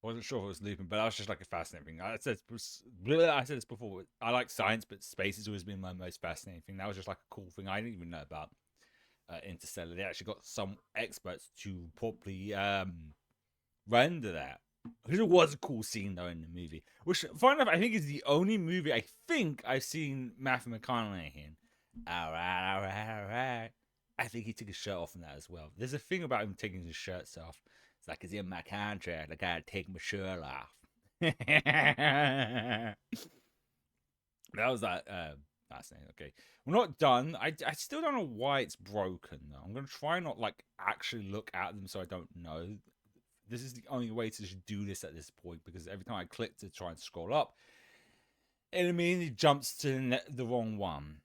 I wasn't sure if it was looping, but that was just like a fascinating thing. I said this before. I like science, but space has always been my most fascinating thing. That was just like a cool thing I didn't even know about Interstellar. They actually got some experts to properly render that. Because it was a cool scene though in the movie. Which, funny enough, I think is the only movie I think I've seen Matthew McConaughey in. Alright. I think he took his shirt off in that as well. There's a thing about him taking his shirts off. It's like, it's in my contract. I gotta take my shirt off. That was that fascinating. Okay, we're not done. I still don't know why it's broken though. I'm gonna try not like actually look at them so I don't know. This is the only way to just do this at this point, because every time I click to try and scroll up, it immediately jumps to the wrong one.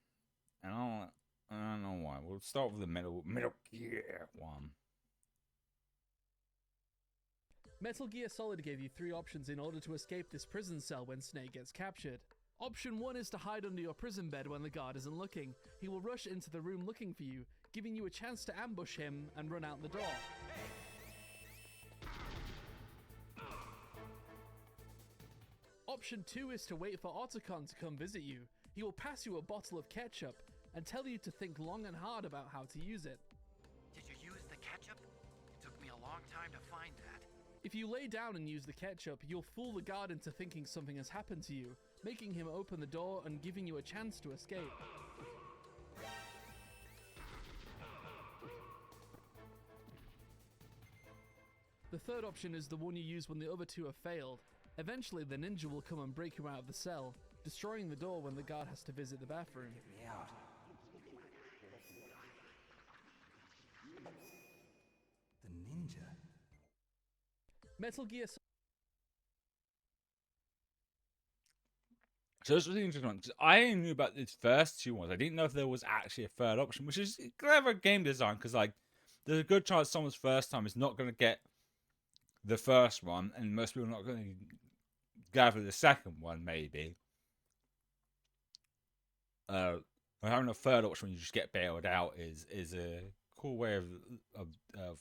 And I don't know why. We'll start with the Metal Gear one. Metal Gear Solid gave you 3 options in order to escape this prison cell when Snake gets captured. Option 1 is to hide under your prison bed when the guard isn't looking. He will rush into the room looking for you, giving you a chance to ambush him and run out the door. Option 2 is to wait for Otacon to come visit you. He will pass you a bottle of ketchup and tell you to think long and hard about how to use it. Did you use the ketchup? It took me a long time to find that. If you lay down and use the ketchup, you'll fool the guard into thinking something has happened to you, making him open the door and giving you a chance to escape. The third option is the one you use when the other 2 have failed. Eventually, the ninja will come and break you out of the cell, destroying the door when the guard has to visit the bathroom. Get me out. The ninja. Metal Gear So this was the interesting one, because I only knew about these first 2 ones. I didn't know if there was actually a third option, which is clever game design, because like there's a good chance someone's first time is not going to get the first one, and most people are not going to gather the second one, maybe. Having a third option when you just get bailed out is a cool way of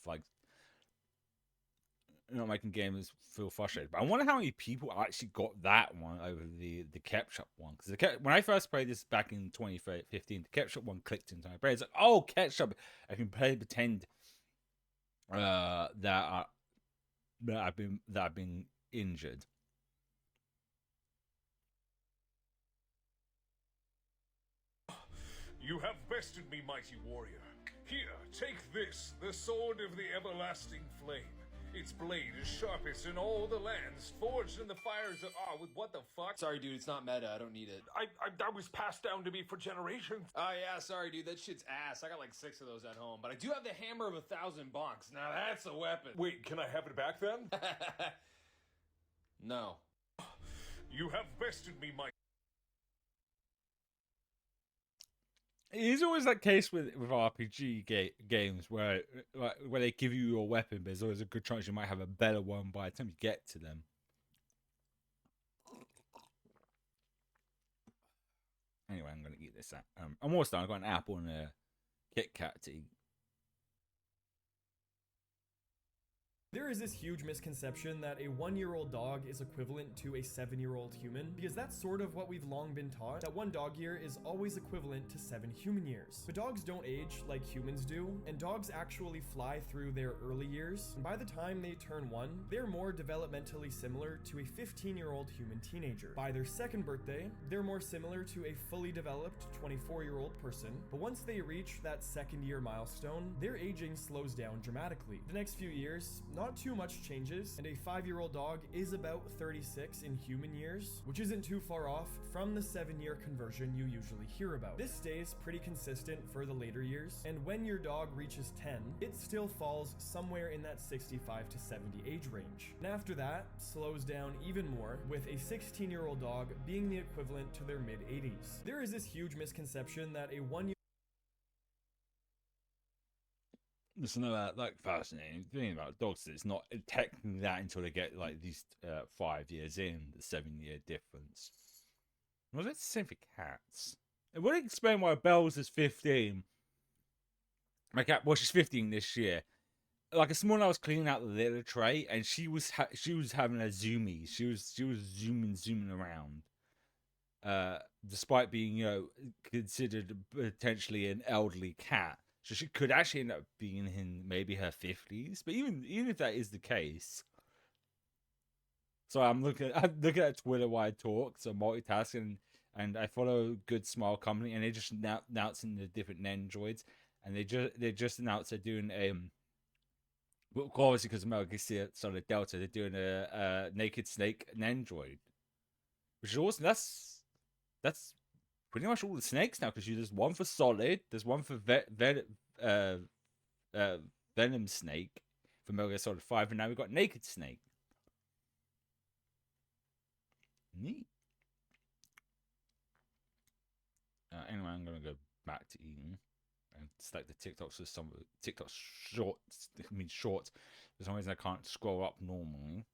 like not making gamers feel frustrated. But I wonder how many people actually got that one over the ketchup one, because when I first played this back in 2015, the ketchup one clicked into my brain. It's like, oh, ketchup! I can pretend that have been injured. You have bested me, mighty warrior. Here, take this, the sword of the everlasting flame. Its blade is sharpest in all the lands, forged in the fires of what the fuck? Sorry, dude, it's not meta. I don't need it. That was passed down to me for generations. Oh, yeah, sorry, dude. That shit's ass. I got like 6 of those at home. But I do have the hammer of 1,000 bonks. Now that's a weapon. Wait, can I have it back then? No. You have bested me, mighty. It is always that case with RPG games where they give you your weapon, but there's always a good chance you might have a better one by the time you get to them. Anyway, I'm going to eat this. I'm almost done. I've got an apple and a Kit Kat to eat. There is this huge misconception that a 1-year-old dog is equivalent to a 7-year-old human, because that's sort of what we've long been taught, that 1 dog year is always equivalent to 7 human years. But dogs don't age like humans do, and dogs actually fly through their early years, and by the time they turn 1, they're more developmentally similar to a 15-year-old human teenager. By their 2nd birthday, they're more similar to a fully developed 24-year-old person, but once they reach that 2nd year milestone, their aging slows down dramatically. The next few years, not too much changes, and a 5-year-old dog is about 36 in human years, which isn't too far off from the 7-year conversion you usually hear about. This stays pretty consistent for the later years, and when your dog reaches 10, it still falls somewhere in that 65 to 70 age range. And after that, slows down even more, with a 16-year-old dog being the equivalent to their mid-80s. There is this huge misconception that a 1-year There's another fascinating thing about dogs. It's not technically that until they get like these 5 years in, the 7-year difference. Was it the same for cats? It would explain why Bells is 15. My cat, well, she's 15 this year. Like this morning, I was cleaning out the litter tray, and she was having a zoomies. She was zooming around. Despite being considered potentially an elderly cat. So she could actually end up being in maybe her 50s. But even if that is the case. So I'm looking at Twitter while I talk. So multitasking. And I follow Good Smile Company. And they just announcing the different Nendroids. And they just announced they're doing well, obviously because Metal Gear Solid Delta, they're doing a Naked Snake Nendroid. Which is awesome. That's pretty much all the snakes now, because there's one for Solid, there's one for Venom Snake for Metal Gear Solid 5, and now we've got Naked Snake. Neat. Anyway, I'm gonna go back to eating and stack the TikToks with some TikTok shorts. Shorts. For some reason, I can't scroll up normally.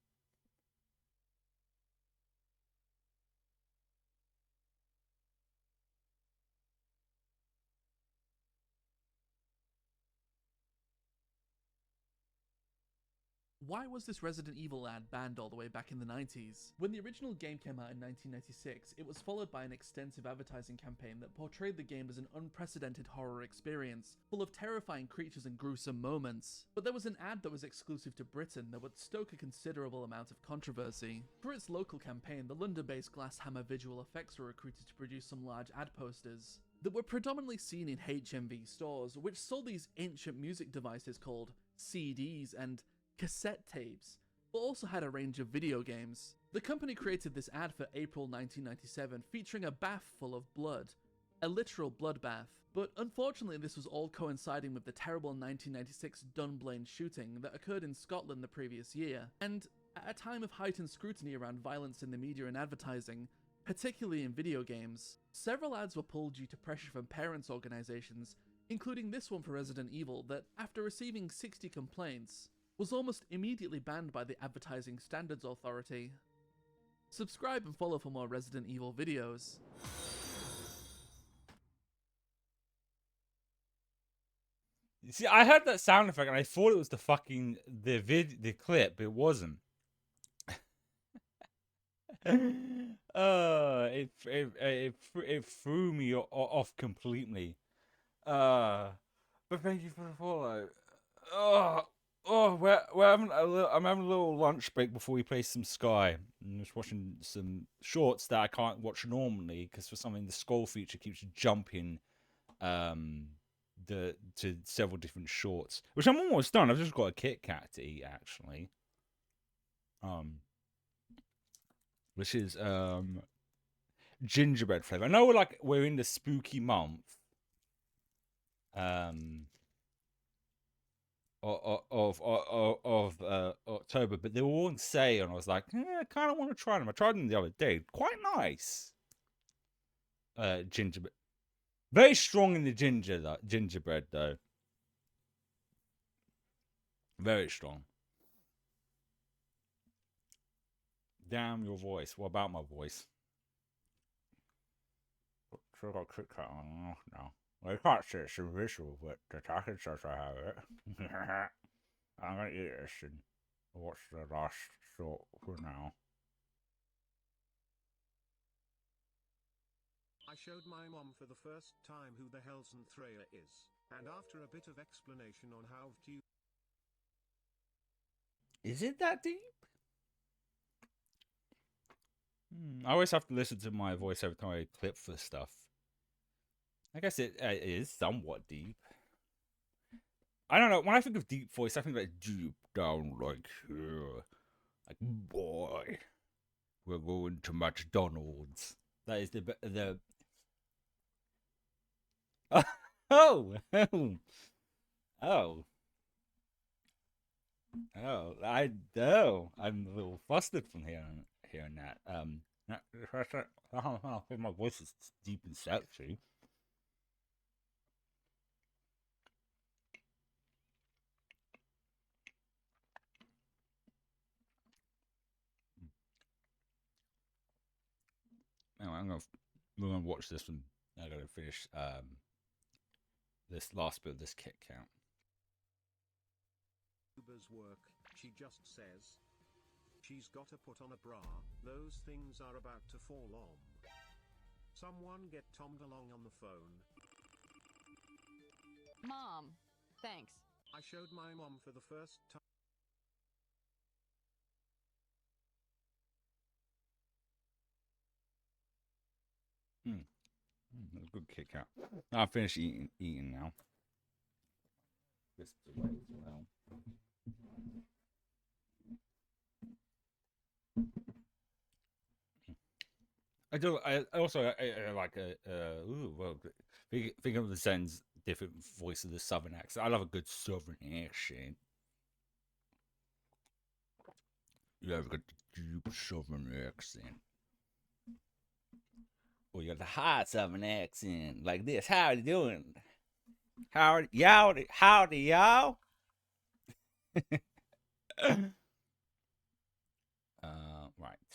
Why was this Resident Evil ad banned all the way back in the 90s? When the original game came out in 1996, it was followed by an extensive advertising campaign that portrayed the game as an unprecedented horror experience, full of terrifying creatures and gruesome moments. But there was an ad that was exclusive to Britain that would stoke a considerable amount of controversy. For its local campaign, the London-based Glasshammer Visual Effects were recruited to produce some large ad posters that were predominantly seen in HMV stores, which sold these ancient music devices called CDs and cassette tapes, but also had a range of video games. The company created this ad for April 1997 featuring a bath full of blood, a literal bloodbath, but unfortunately this was all coinciding with the terrible 1996 Dunblane shooting that occurred in Scotland the previous year, and at a time of heightened scrutiny around violence in the media and advertising, particularly in video games. Several ads were pulled due to pressure from parents' organizations, including this one for Resident Evil that, after receiving 60 complaints, was almost immediately banned by the Advertising Standards Authority. Subscribe and follow for more Resident Evil videos. You see, I heard that sound effect and I thought it was the clip, but it wasn't. It threw me off completely. But thank you for the follow. Where I'm having a little lunch break before we play some Sky. I'm just watching some shorts that I can't watch normally because for something the scroll feature keeps jumping to several different shorts, which I'm almost done. I've just got a Kit Kat to eat actually. Which is gingerbread flavor. I know we're in the spooky month. Of October, but they were all on sale, and I was like, I kind of want to try them. I tried them the other day, quite nice. Gingerbread, very strong in the gingerbread though, very strong. Damn your voice. What about my voice? Sure got Kit Kat on now. Well, you can't see it's visual, but the talking says I have it. I'm gonna eat this and watch the last short for now. I showed my mom for the first time who the hell Xanthrea is, and after a bit of explanation on how VTuber... Is it that deep? I always have to listen to my voice every time I clip for stuff. I guess it is somewhat deep. I don't know. When I think of deep voice, I think like deep down, like here. Like, boy, we're going to McDonald's. That is the. Oh, oh. I know. I'm a little flustered from hearing that. My voice is deep and sexy. Anyway, we're gonna watch this one. I gotta finish this last bit of this Kit Kat. Work, she just says she's gotta put on a bra, those things are about to fall on. Someone get Tom DeLonge on the phone. Mom, thanks. I showed my mom for the first time. That's a good Kit Kat. I'll finish eating now. This away as well. I do. I also like think of the Zen's different voice of the Southern accent. I love a good Southern accent. You have a good deep Southern accent. Or you got the high Southern accent like this. How you doing? Howdy y'all. Right.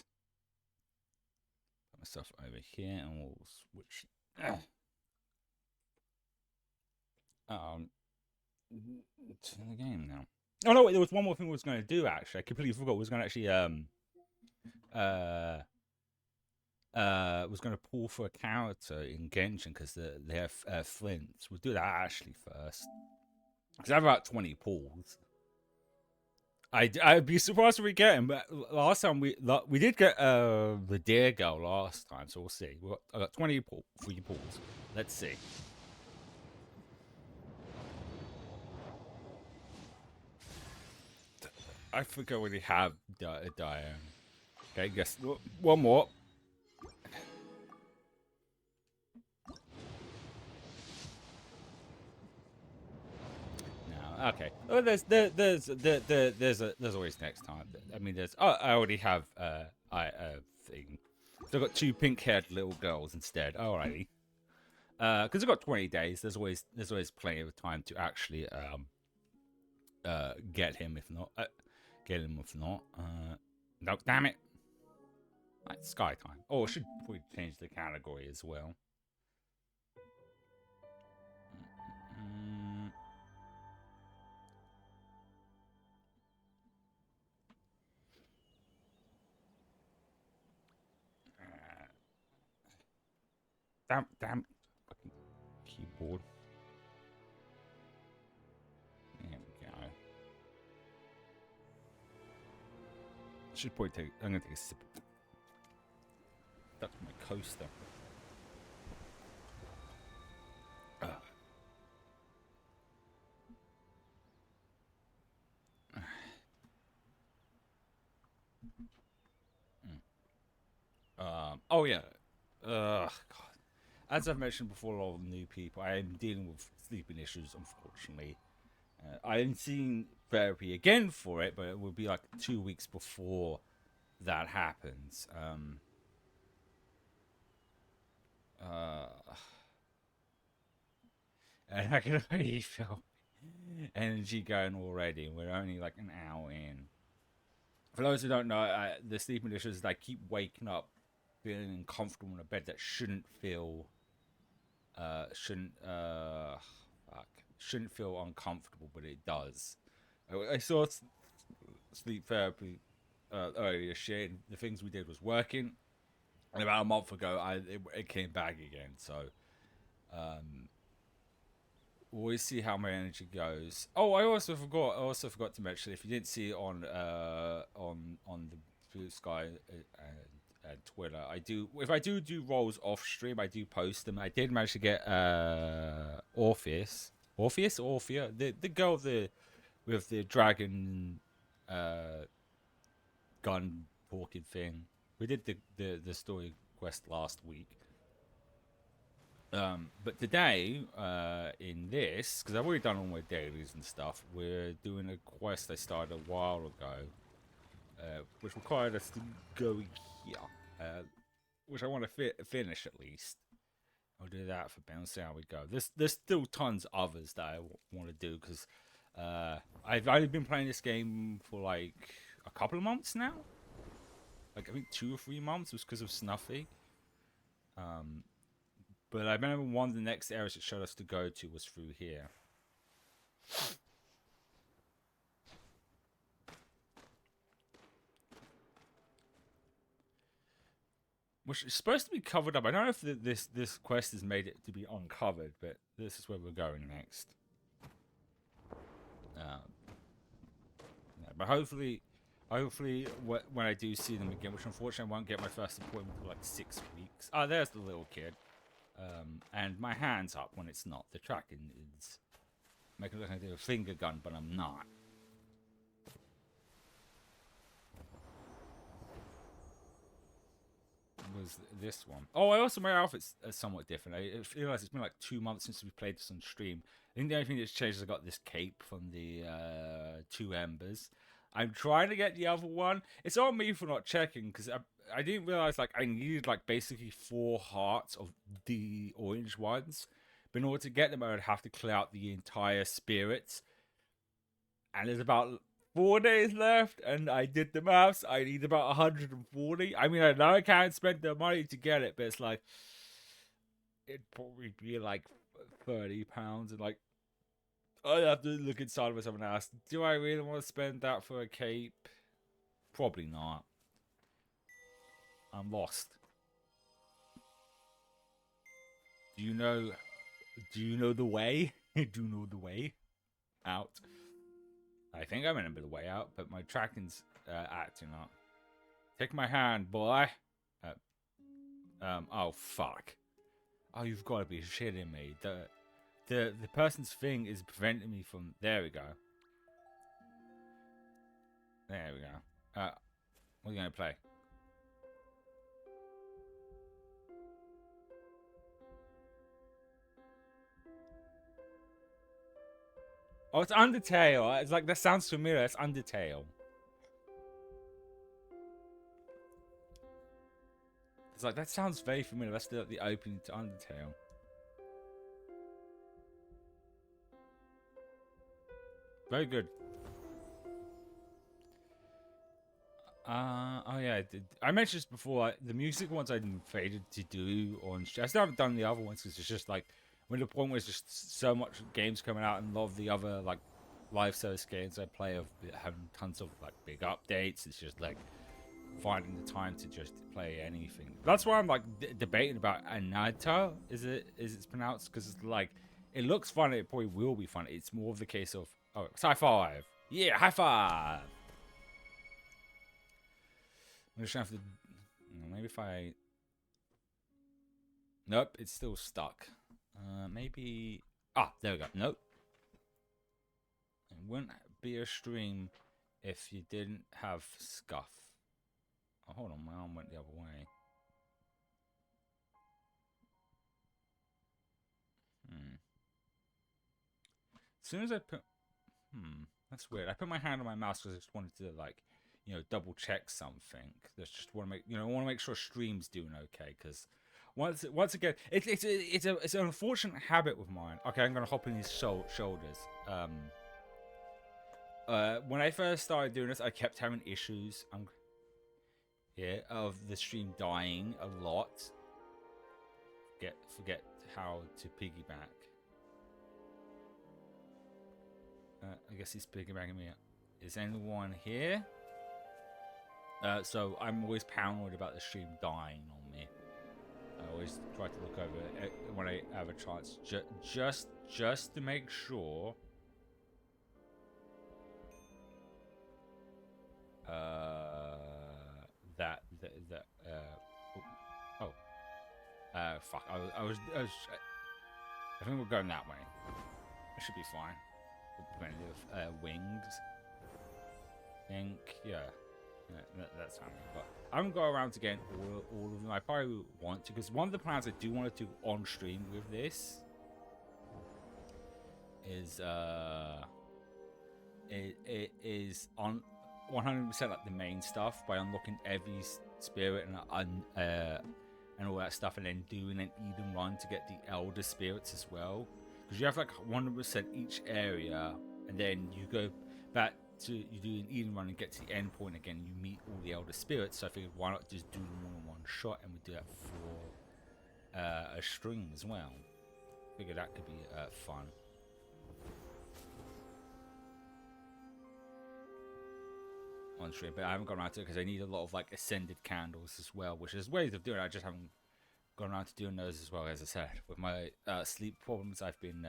Put myself over here and we'll switch. To the game now. Oh no, wait, there was one more thing we was going to do actually. I completely forgot. We was going to actually was going to pull for a character in Genshin because they have flints. We'll do that actually first because I have about 20 pulls. I'd be surprised if we get him, but last time we did get the Deer Girl last time, so we'll see. I got 20 free pulls. Let's see. I think I already have Diane. Okay, guess one more. No, okay. Oh, there's always next time. I mean, I already have a thing. So I've got 2 pink-haired little girls instead. Alrighty. Because I've got 20 days. There's always plenty of time to actually get him. If not, no, damn it. Right, Sky time. Oh, I should probably change the category as well. Damn fucking keyboard. There we go. Should probably take. I'm gonna take a sip. That's my coaster. Oh yeah. God. As I've mentioned before, a lot of new people. I am dealing with sleeping issues, unfortunately. I am seeing therapy again for it, but it will be like 2 weeks before that happens. And I can already feel energy going already. We're only like an hour in. For those who don't know, the sleeping issues is I keep waking up feeling uncomfortable in a bed that shouldn't feel feel uncomfortable, but it does. I saw sleep therapy earlier. Shit, the things we did was working, and about a month ago, it came back again. So, we'll see how my energy goes. Oh, I also forgot to mention, if you didn't see it on the Blue Sky and Twitter, if I do rolls off stream, I do post them. I did manage to get Orpheus, the girl with the dragon gun talking thing. We did the story quest last week. But today, in this, because I've already done all my dailies and stuff, we're doing a quest I started a while ago, which required us to go here, which I want to finish at least. I'll do that for Ben. See how we go. There's still tons of others that I want to do, because I've only been playing this game for like a couple of months now. Like I think 2 or 3 months was because of Snuffy. But I remember one of the next areas it showed us to go to was through here. Which is supposed to be covered up. I don't know if this quest has made it to be uncovered, but this is where we're going next. Yeah, but hopefully when I do see them again, which unfortunately I won't get my first appointment for like 6 weeks. Oh, there's the little kid. And my hand's up when it's not. The tracking is making it look like I do a finger gun, but I'm not. Was this one? Oh, I also, my outfit's somewhat different. I feel like it's been like 2 months since we played this on stream. I think the only thing that's changed is I got this cape from the 2 Embers. I'm trying to get the other one. It's on me for not checking, because I didn't realize like I needed like basically 4 hearts of the orange ones. But in order to get them, I would have to clear out the entire spirits. And there's about 4 days left, and I did the maths. I need about 140. I mean, I know I can't spend the money to get it, but it's like it'd probably be like £30, and like I have to look inside of myself and ask, do I really want to spend that for a cape? Probably not. I'm lost. Do you know the way? Do you know the way out? I think I remember the way out, but my tracking's acting up. Take my hand, boy. Oh fuck. Oh, you've got to be shitting me. The person's thing is preventing me from. There we go. There we go. What are you gonna play? Oh, it's Undertale. It's like, that sounds familiar. It's Undertale. It's like, that sounds very familiar. That's the opening to Undertale. Very good. Oh yeah, I mentioned this before. The music ones I faded to do on. I still haven't done the other ones because it's just like, when the point was just so much games coming out, and a lot of the other like live service games I play of having tons of like big updates. It's just like finding the time to just play anything. That's why I'm like debating about Anata. Is it's pronounced? Because it's like, it looks fun. It probably will be fun. It's more of the case of, oh, it's high five. Yeah, high five. I'm just gonna have to. Maybe if I. Nope, it's still stuck. Maybe. Ah, there we go. Nope. It wouldn't be a stream if you didn't have scuff. Oh, hold on, my arm went the other way. As soon as I put. That's weird. I put my hand on my mouse because I just wanted to, like, double check something. Just want to make, want to make sure stream's doing okay. Because once again, it's an unfortunate habit with mine. Okay, I'm gonna hop in his shoulders. When I first started doing this, I kept having issues. Of the stream dying a lot. Forget how to piggyback. I guess he's piggybacking me. Is anyone here? So I'm always paranoid about the stream dying on me. I always try to look over it when I have a chance, just to make sure. Fuck. I think we're going that way. It should be fine. With plenty of wings. That's fine. But I'm gonna go around again all of them. I probably want to, because one of the plans I do want to do on stream with this is it is on 100% like the main stuff by unlocking every spirit and all that stuff, and then doing an Eden run to get the Elder Spirits as well. Because you have like 100% each area, and then you go back to, you do an Eden run and get to the end point again, and you meet all the Elder Spirits. So I figured, why not just do them all in one shot, and we do that for a stream as well. Figured that could be fun. On stream, but I haven't gone around to it because I need a lot of like ascended candles as well, which is ways of doing it. I just haven't gone around to doing those as well. As I said, with my sleep problems, I've been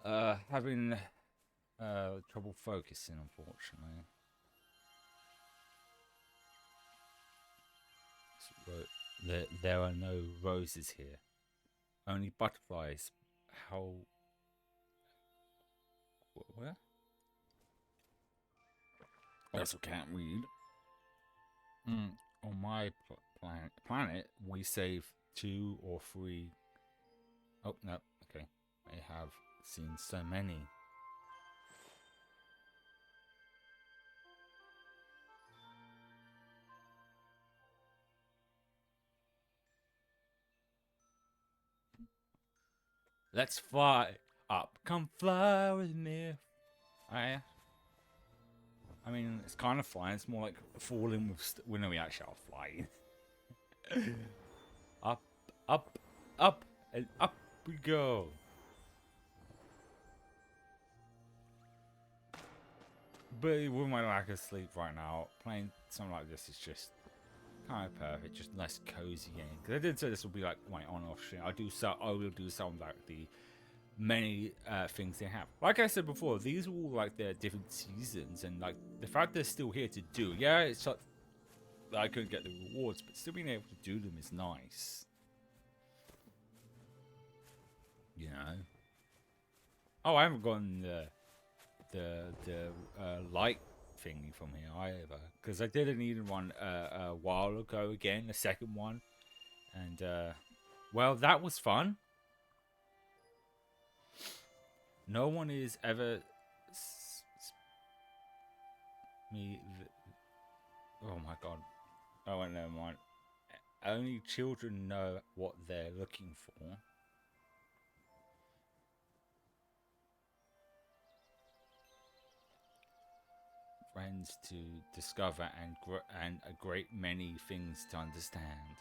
having trouble focusing, unfortunately. So, there are no roses here, only butterflies. How? Where? I also can't read. On my planet, we save 2 or 3. Oh, no. Okay. I have seen so many. Let's fly up. Come fly with me. I mean, it's kind of flying. It's more like falling with... well, no, we actually are flying. Up, up, up, and up we go. But with my lack of sleep right now, playing something like this is just kind of perfect. Just nice, cozy game. Because I did say this will be like my on-off stream. I will do some like the many things they have. Like I said before, these are all like their different seasons, and like the fact they're still here to do. Yeah, it's like I couldn't get the rewards, but still being able to do them is nice. You know. Oh, I haven't gotten the light thingy from here either, because I did an Eden one a while ago again, the second one, and well, that was fun. No one is ever oh my god. Oh, never mind. Only children know what they're looking for. Friends to discover and a great many things to understand.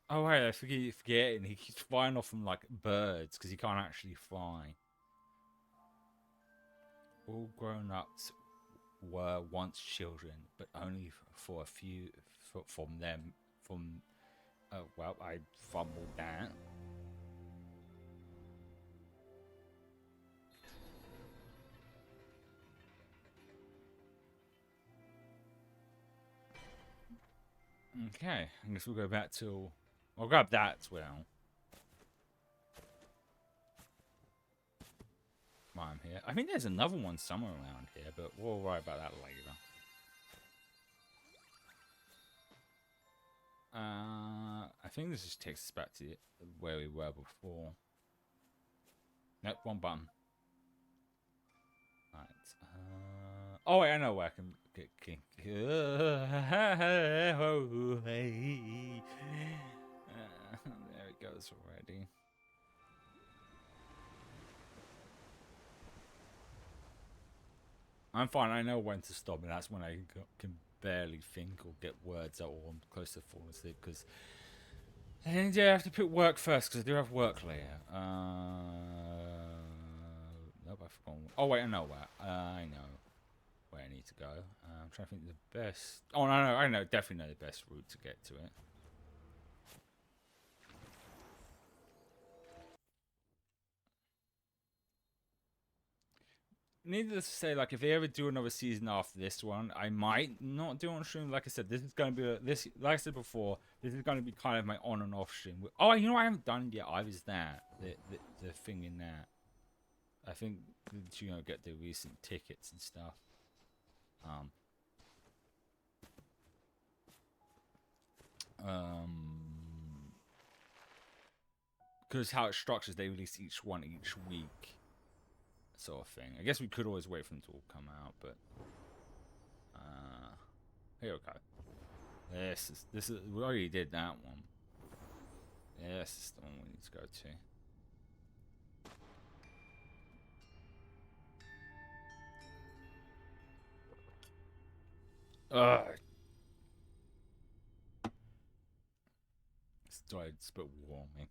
Oh right, I forget, and he keeps flying off from like birds because he can't actually fly. All grown-ups were once children, but only for a few from them. Well, I fumbled that. Okay, I guess we'll go back to. I'll grab that as well. While I'm here. I think there's another one somewhere around here, but we'll worry about that later. I think this just takes us back to where we were before. Nope, wrong button. Right. Oh wait, I know where I can get king. There it goes already. I'm fine. I know when to stop, and that's when I can barely think or get words out, or I'm close to falling asleep. Because and yeah, I have to put work first because I do have work later. Nope, I've forgotten. Oh wait, I know where. I know where I need to go. I'm trying to think the best. Oh no, I know, definitely know the best route to get to it. Needless to say, like if they ever do another season after this one, I might not do it on stream. Like I said, this is going to be like I said before, this is going to be kind of my on and off stream. Oh, you know what I haven't done yet either is that the thing in that. I think you know get the recent tickets and stuff. Because how it's structured, they release each one each week. Sort of thing. I guess we could always wait for them to all come out, but here we go. This is we already did that one. This is the one we need to go to. It's a bit warming.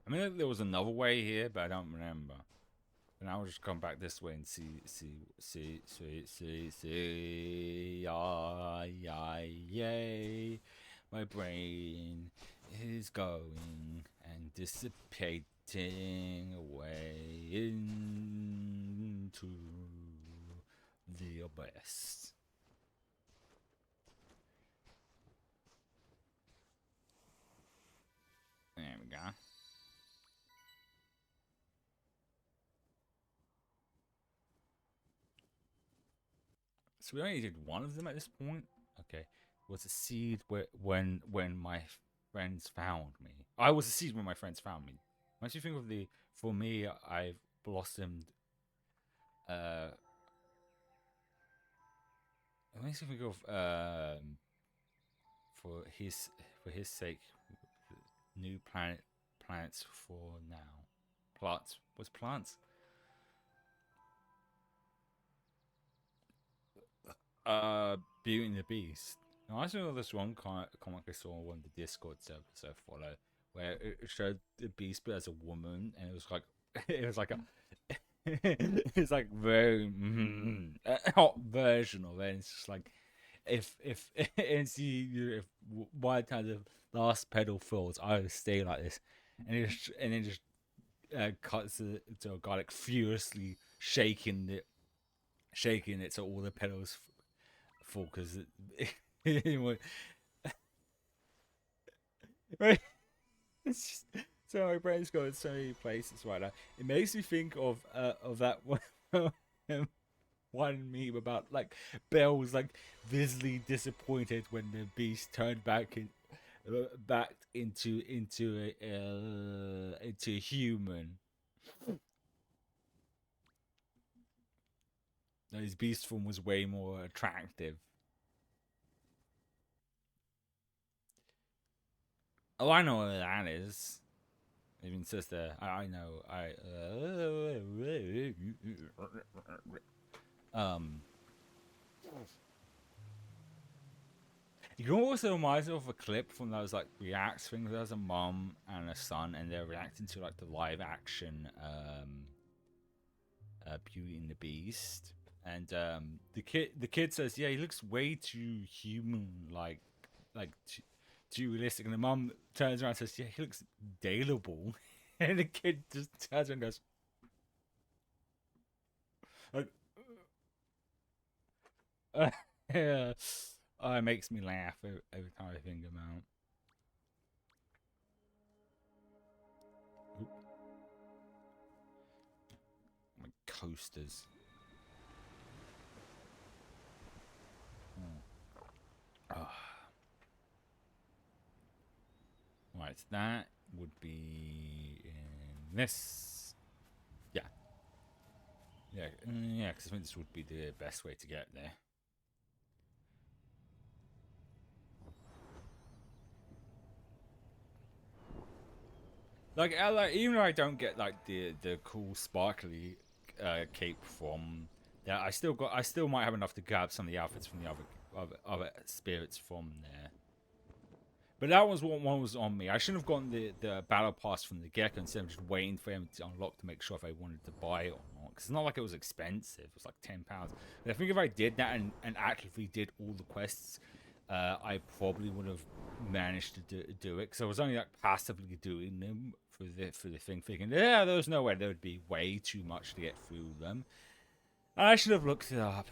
I mean, there was another way here, but I don't remember. And I'll just come back this way and see. Yay. My brain is going and dissipating away into the abyss. There we go. So we only did one of them at this point. Okay, was a seed when my friends found me. I was a seed when my friends found me. Once you think of for me, I've blossomed. It makes me think of for his sake, new planets for now. Plants. Beauty and the Beast. Now, I saw this one comic I saw on one of the Discord servers I follow, where it showed the Beast but as a woman, and it was like it's like very hot version of it. And it's just like if by the time the last pedal falls, I would stay like this, and it just cuts to a guy like furiously shaking it so all the pedals fall because it's just, so my brain's going so many places right now. It makes me think of that one meme about like Belle was like visibly disappointed when the Beast turned back into a human. His beast form was way more attractive. Oh, I know what that is. It even says there. I know. You can also remind me of a clip from those like reacts things. There's a mom and a son, and they're reacting to like the live action Beauty and the Beast. And the kid says, "Yeah, he looks way too human, like too realistic." And the mum turns around and says, "Yeah, he looks daleable." And the kid just turns around and goes, like, yeah. Oh, it makes me laugh every time I think about. Oop. My coasters. Oh. Right, that would be in this. Yeah. Yeah, yeah, because I think this would be the best way to get there. Like even though I don't get like the cool sparkly cape from that, I still might have enough to grab some of the outfits from the other spirits from there. But that was what one was on me. I shouldn't have gotten the battle pass from the gecko instead of just waiting for him to unlock to make sure if I wanted to buy it or not. Because it's not like it was expensive. It was like £10. But I think if I did that and actively did all the quests, I probably would have managed to do it. Because I was only like passively doing them for the thing, thinking, yeah, there was no way there would be way too much to get through them. And I should have looked it up.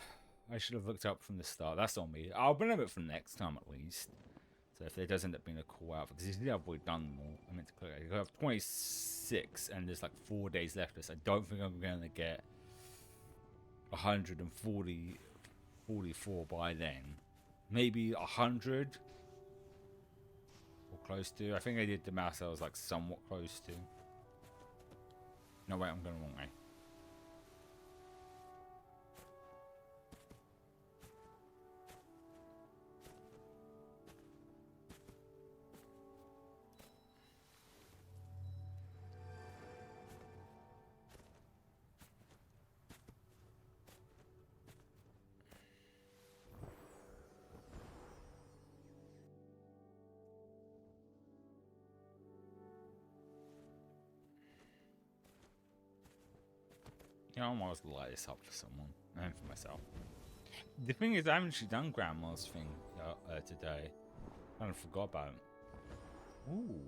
I should have looked up from the start. That's on me. I'll blame it for next time at least. So if there does end up being a call out, because he's never done them all. I meant to click. I have 26, and there's like 4 days left. So I don't think I'm going to get 144 by then. Maybe 100 or close to. I think I did the math. I was like somewhat close to. No wait, I'm going the wrong way. You know, I almost light this up for someone and for myself. The thing is, I haven't actually done Grandma's thing today. I kind of forgot about it. Ooh.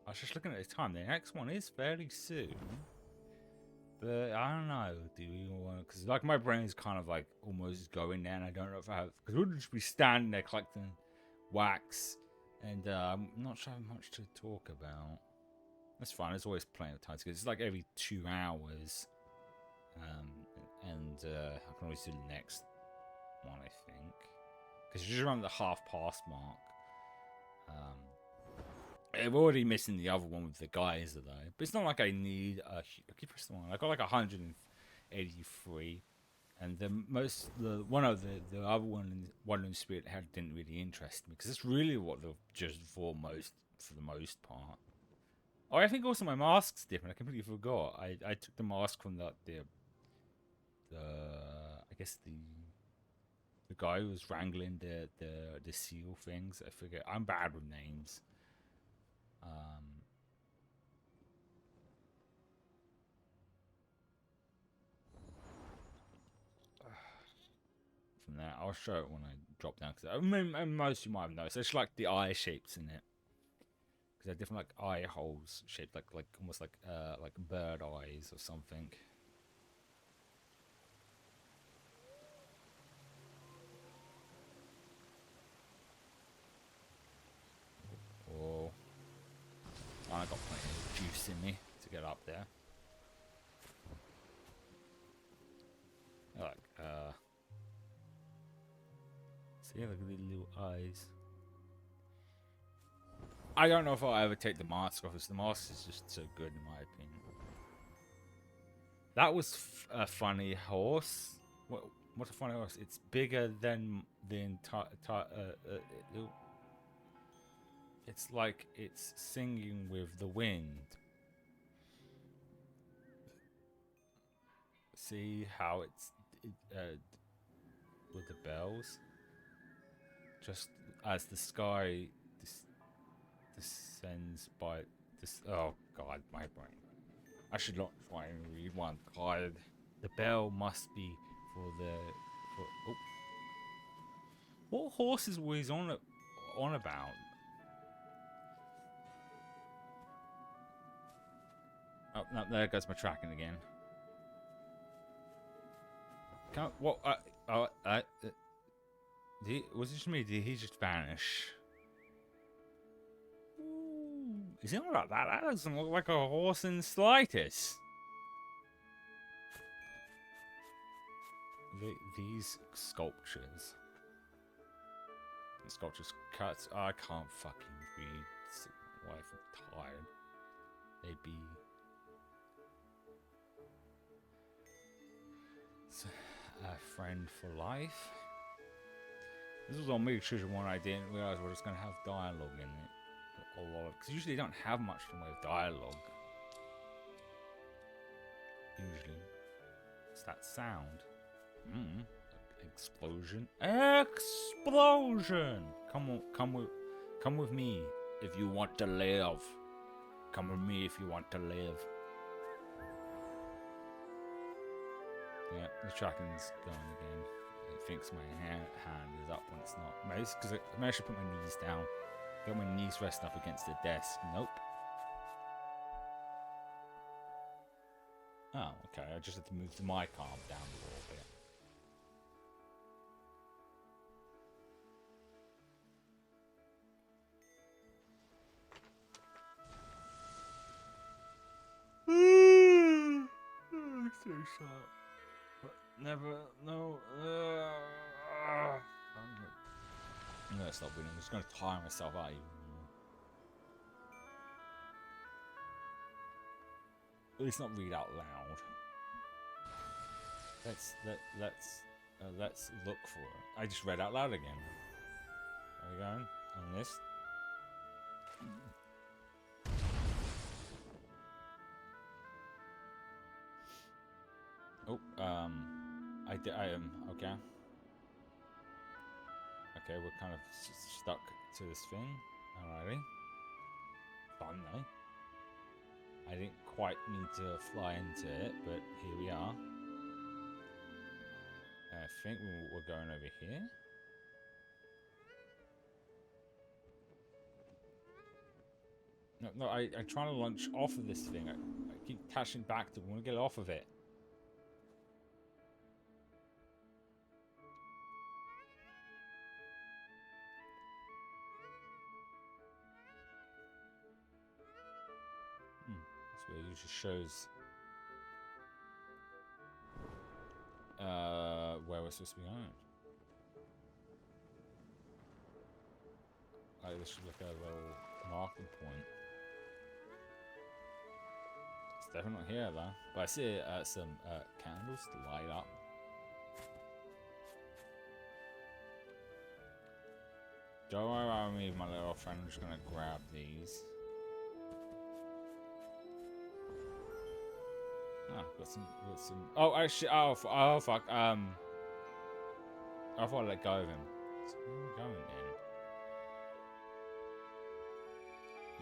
I was just looking at the time. The next one is fairly soon. But I don't know. Do we want to? Because like my brain is kind of like almost going there, and I don't know if I have. Because we'll just be standing there collecting wax, and I'm not sure how much to talk about. That's fine. There's always plenty of time. It's like every 2 hours. I can always do the next one, I think. Because you're just around the half-past mark. I'm already missing the other one with the geyser, though. But it's not like I need a... I keep pressing the one. I got like 183. And the other one, Wandering Spirit had didn't really interest me. Because it's really what they're just for the most part. Oh, I think also my mask's different. I completely forgot. I took the mask from the I guess the guy who was wrangling the seal things. I forget. I'm bad with names. From there, I'll show it when I drop down. Because I mean, most of you might have noticed. It's like the eye shapes in it. Because they're different, like eye holes shaped like almost like bird eyes or something. Oh, I got plenty of juice in me to get up there. Like, see, look at the little eyes. I don't know if I'll ever take the mask off, because the mask is just so good in my opinion. That was a funny horse. What's a funny horse? It's bigger than the entire. It's like it's singing with the wind. See how it's with the bells? Just as the sky descends by this. Oh God, my brain. I should not try and read one. God, the bell must be for the. Oh. What horses was he on about? Oh no, there goes my tracking again. Was it just me? Did he just vanish? Ooh, is it like that? That doesn't look like a horse in the slightest. These sculptures. The sculptures cuts. I can't fucking read. Wife, I'm tired. They be. A friend for life. This was on me choosing one I didn't realize we're just gonna have dialogue in it. A lot, because usually they don't have much in the way of dialogue. Usually, it's that sound. Explosion! Explosion! Come with me if you want to live. Come with me if you want to live. Yeah, the tracking's going again. It thinks my hand is up when it's not. Maybe it's because I managed to put my knees down. Got my knees resting up against the desk. Nope. Oh, okay. I just had to move the mic arm down a little bit. So sharp. But never, no. I'm gonna stop reading. I'm just gonna tire myself out even more. At least not read out loud. Let's look for it. I just read out loud again. Are we going on this? Oh, I am okay. Okay, we're kind of stuck to this thing. Alrighty. Fun though. I didn't quite mean to fly into it, but here we are. I think we're going over here. No, I'm trying to launch off of this thing. I keep attaching back to it. I want to get off of it. That's where it usually shows where we're supposed to be going. Like this should look like a little marking point. It's definitely not here though. But I see some candles to light up. Don't worry about me, my little friend. I'm just gonna grab these. Ah, got some. Oh, actually, oh fuck. I thought I let go of him. So where are we going then?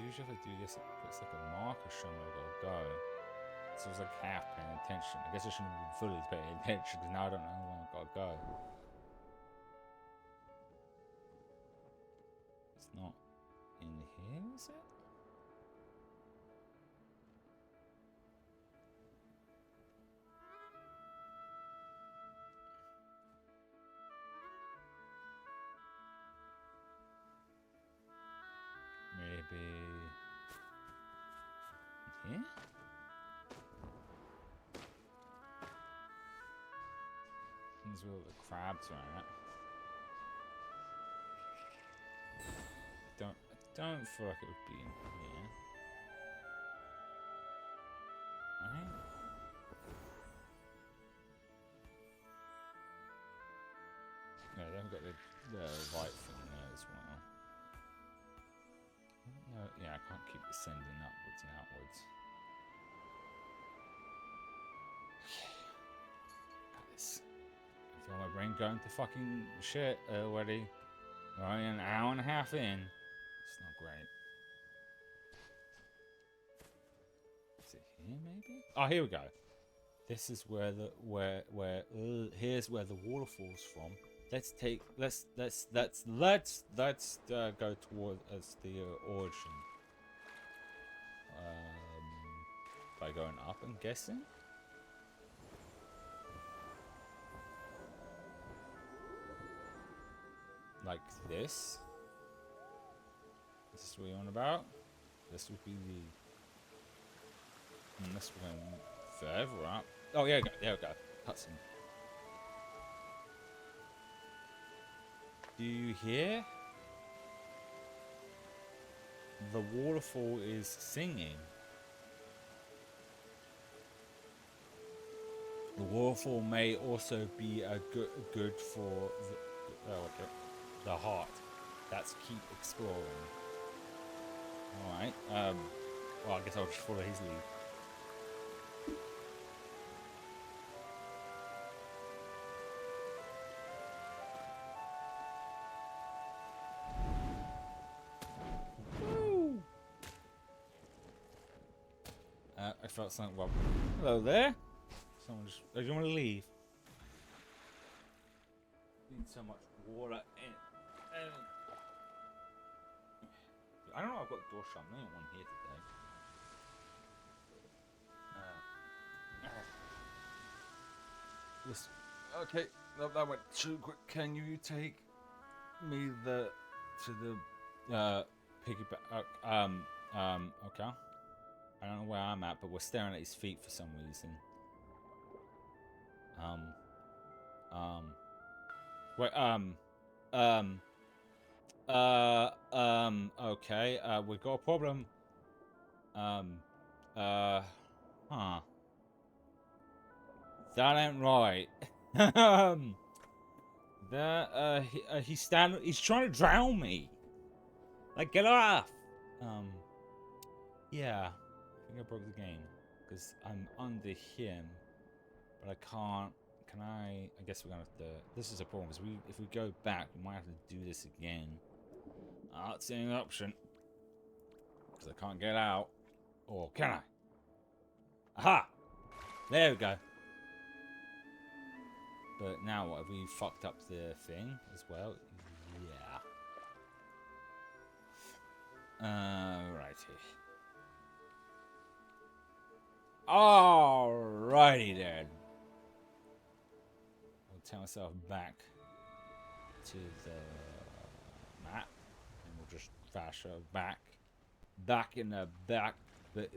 Usually, if I do this, it's like a marker showing where I gotta go. So it's like half paying attention. I guess I shouldn't have been fully paying attention because now I don't know where I gotta go. It's not in here, is it? Maybe here? This is where the crabs are at. I don't feel like it would be in here. Right? No, they haven't got the right thing there as well. No, yeah, I can't keep ascending upwards and outwards. Got this. I feel my brain going to fucking shit already. We're only an hour and a half in. It's not great. Is it here maybe? Oh, here we go. This is where the here's where the waterfall's from. Let's go towards the origin. By going up, I'm guessing. like this. Is this what you're on about? This would be the... Unless we're going further up. Oh, yeah, there we go. Cutscene. Do you hear? The waterfall is singing. The waterfall may also be a good for the heart. Let's keep exploring. Alright, well, I guess I'll just follow his lead. Woo! I felt something wrong. Hello there. Someone just... Oh, do you want to leave? Need so much water in. I don't know. I've got the door shut. There's one here today. Yes. Okay. That went too quick. Can you take me to the piggyback? Okay. I don't know where I'm at, but we're staring at his feet for some reason. Wait, okay, we've got a problem. Huh. That ain't right. He's trying to drown me. Like, get off! Yeah. I think I broke the game. Because I'm under him. But I can't... Can I guess we're gonna have to... This is a problem, because if we go back, we might have to do this again. That's an option. Because I can't get out. Or can I? Aha! There we go. But now what, have we fucked up the thing as well? Yeah. Righty. Alrighty then. I'll take myself back to the map. And we'll just flash her back in the back. There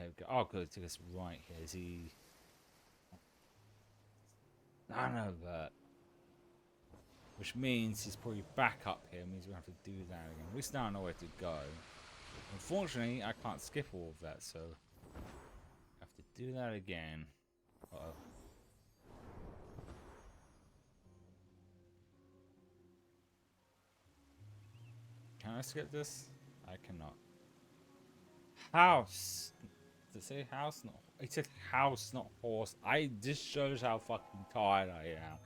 we go. Oh, good. Take us right here. Is he? None of that. Which means he's probably back up here. Means we have to do that again. We still don't know where to go. Unfortunately, I can't skip all of that, so I have to do that again. Uh-oh. Can I skip this? I cannot. House. Did it say house? No. It said house, not horse. This shows how fucking tired I am.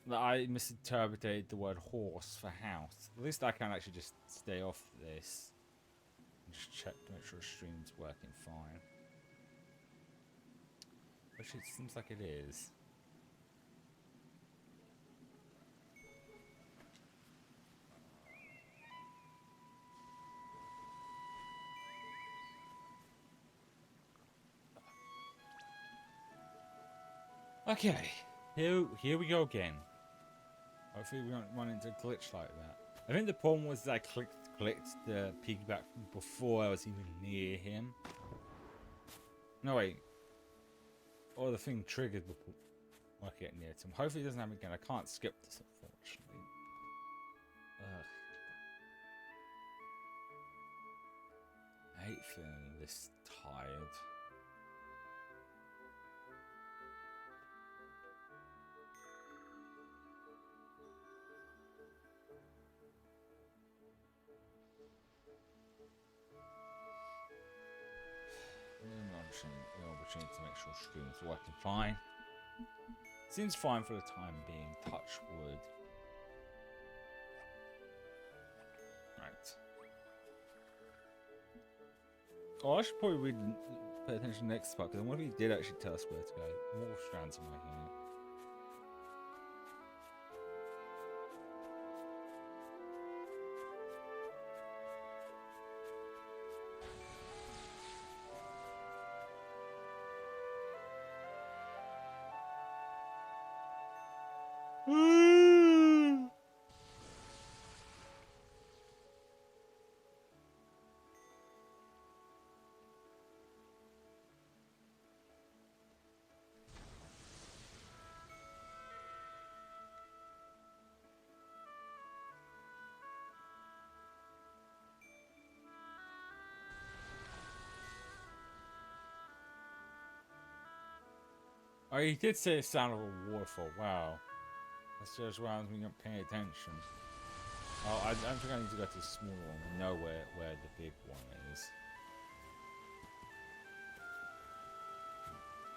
That I misinterpreted the word horse for house. At least I can actually just stay off this. Just check to make sure the stream's working fine. Which it seems like it is. Okay, here we go again. Hopefully we don't run into a glitch like that. I think the problem was that I clicked the piggyback before I was even near him. No wait. Oh, the thing triggered before I get near to him. Hopefully it doesn't happen again. I can't skip this, unfortunately. Ugh. I hate feeling this tired. Opportunity to make sure stream's working fine. Seems fine for the time being. Touch wood. Right. Oh, I should probably pay attention to the next part, because what if he did actually tell us where to go? More strands in my hair. Oh, he did say it sounded like a waterfall. Wow. That's just why I was not paying attention. Oh, I think I need to go to the small one and know where the big one is.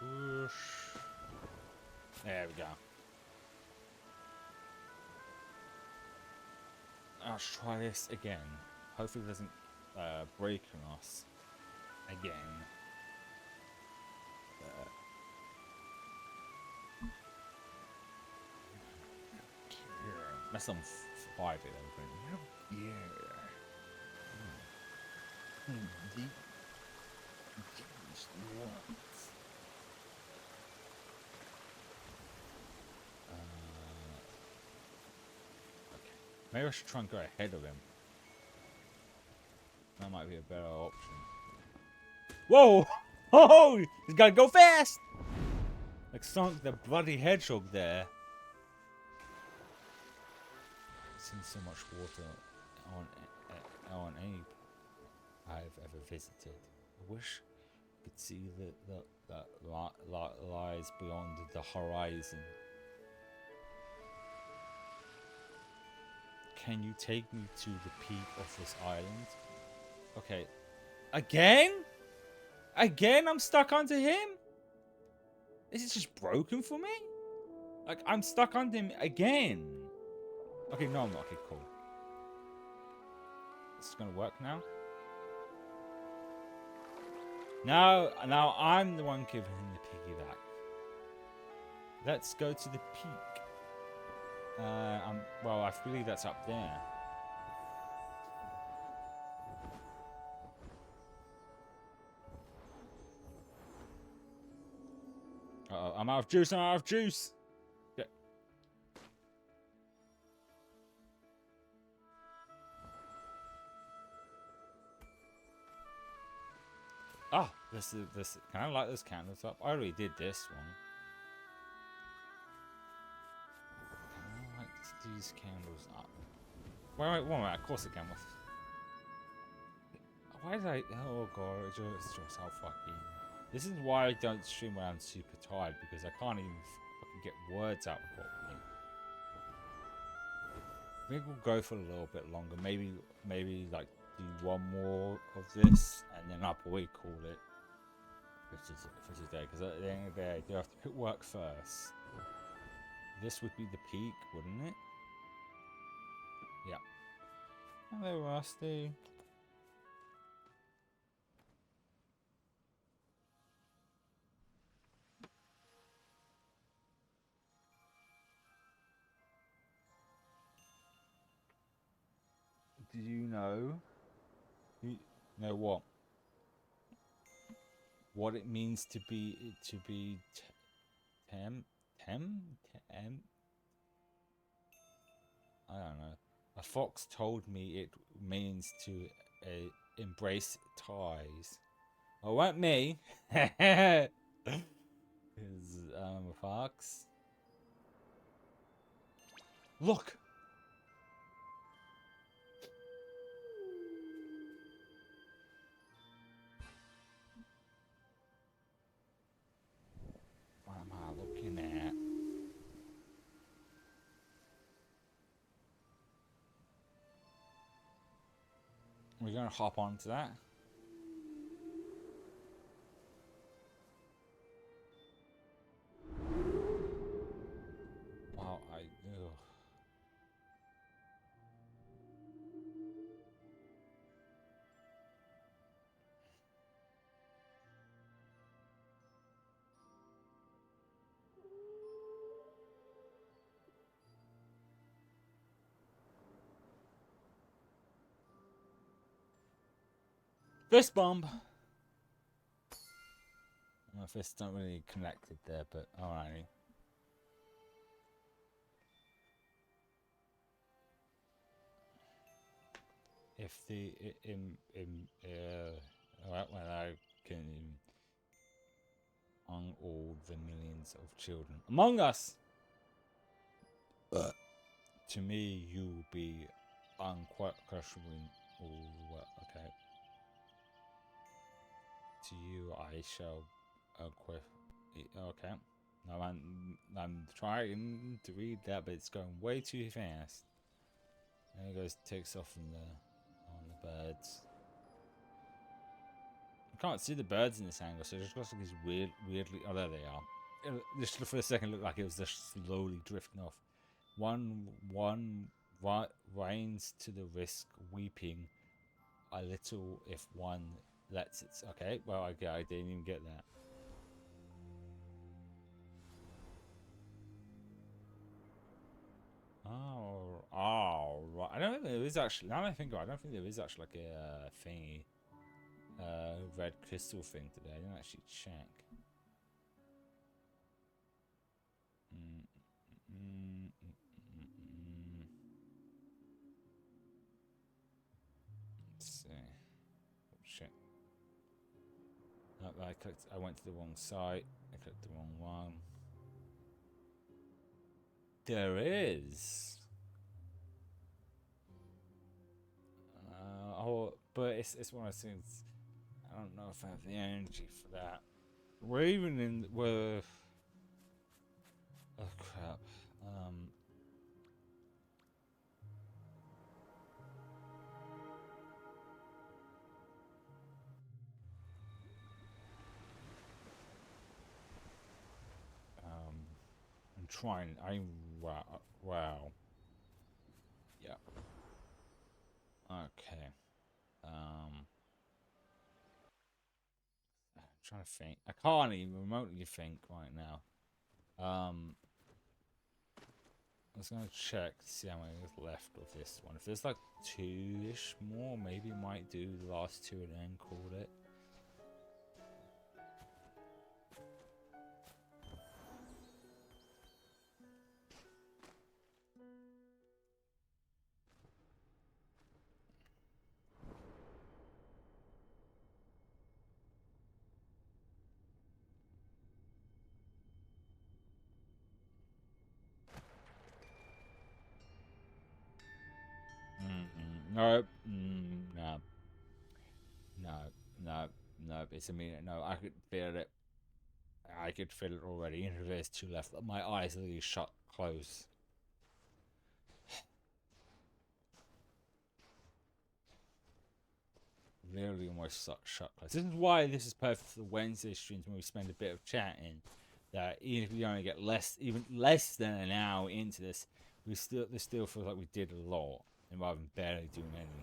Whoosh. There we go. Let's try this again. Hopefully it doesn't break on us again. That's on 5 it open. Yeah. Okay. Maybe I should try and go ahead of him. That might be a better option. Whoa! Oh! He's gotta go fast! Like Sonic the bloody Hedgehog there. Seen so much water on any I've ever visited. I wish I could see that lies beyond the horizon. Can you take me to the peak of this island? Okay. Again? Again I'm stuck onto him? This is just broken for me? Like, I'm stuck onto him again. Okay, no, I'm not. Okay, cool. This is gonna work now. Now I'm the one giving him the piggyback. Let's go to the peak. Well, I believe that's up there. Uh-oh, I'm out of juice. I'm out of juice. Yeah. Oh, this. Can I light those candles up? I already did this one. Can I light these candles up? Wait, one minute. Of course I can. Why did I? Oh god, it's just how fucking. This is why I don't stream when I'm super tired, because I can't even fucking get words out properly. I think we'll go for a little bit longer. Maybe like do one more of this, and then I'll probably call it for today. Because at the end of the day, I do have to put work first. This would be the peak, wouldn't it? Yeah. Hello, Rusty. Do you know? You know what? What it means to be tem? I don't know. A fox told me it means to embrace ties. Oh, weren't me. Because I'm a fox. Look. What am I looking at? We're gonna hop onto that. Wow, ugh. Fist bomb. My fists don't really connected there, but alrighty. if the when I can on all the millions of children among us, to me you will be unquestionable in all the world. Okay. To you I shall okay. No, I'm trying to read that, but it's going way too fast. And it goes takes off on the birds. I can't see the birds in this angle, so it just looks like these weirdly. Oh, there they are. Just for a second, looked like it was just slowly drifting off. One reigns to the risk, weeping a little if one lets it. Okay, well, I didn't even get that. Oh, right. I don't think there is actually. Now that I think about it, I don't think there is actually like a thingy, red crystal thing today. I didn't actually check. Let's see. Oh shit! No, I went to the wrong site. I clicked the wrong one. There is. But it's one of those things. I don't know if I have the energy for that. We're oh crap. I'm trying. Wow. Yeah. Okay. I'm trying to think. I can't even remotely think right now. I was gonna check to see how many is left of this one. If there's like 2-ish more, maybe might do the last 2 and then call it. Nope. No. No. It's a minute. No, I could feel it. I could feel it already. Even if there's 2 left, my eyes are really shut close. Literally almost shut close. This is why this is perfect for the Wednesday streams when we spend a bit of chatting. That even if we only get even less than an hour into this, this still feels like we did a lot, and rather than barely doing anything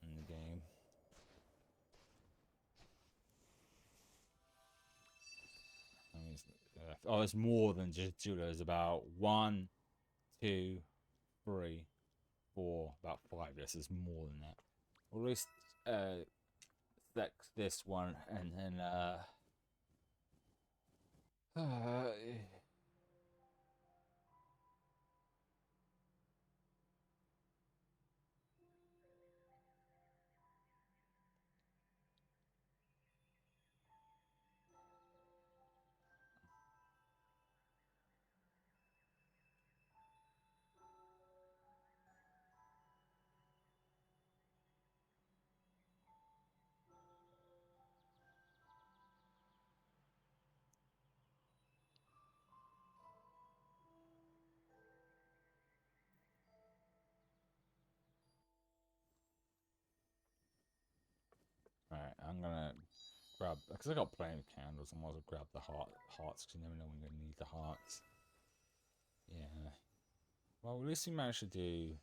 in the game. Oh, it's more than just 2. There's about 1, 2, 3, 4, about 5. Yes, it's more than that. Or at least select this one and then Alright, I'm gonna grab, because I got plenty of candles, I might as well grab the hearts, because you never know when you're gonna need the hearts. Yeah. Well, at least we managed to do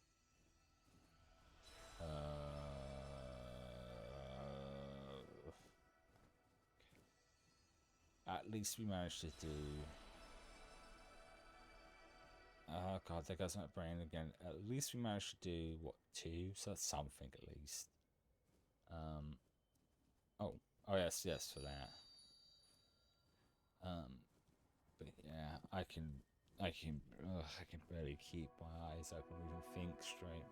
at least we managed to do oh god, that guy's not brain again. At least we managed to do what, 2, so that's something at least. Oh yes, for that. But yeah, I can barely keep my eyes open or even think straight.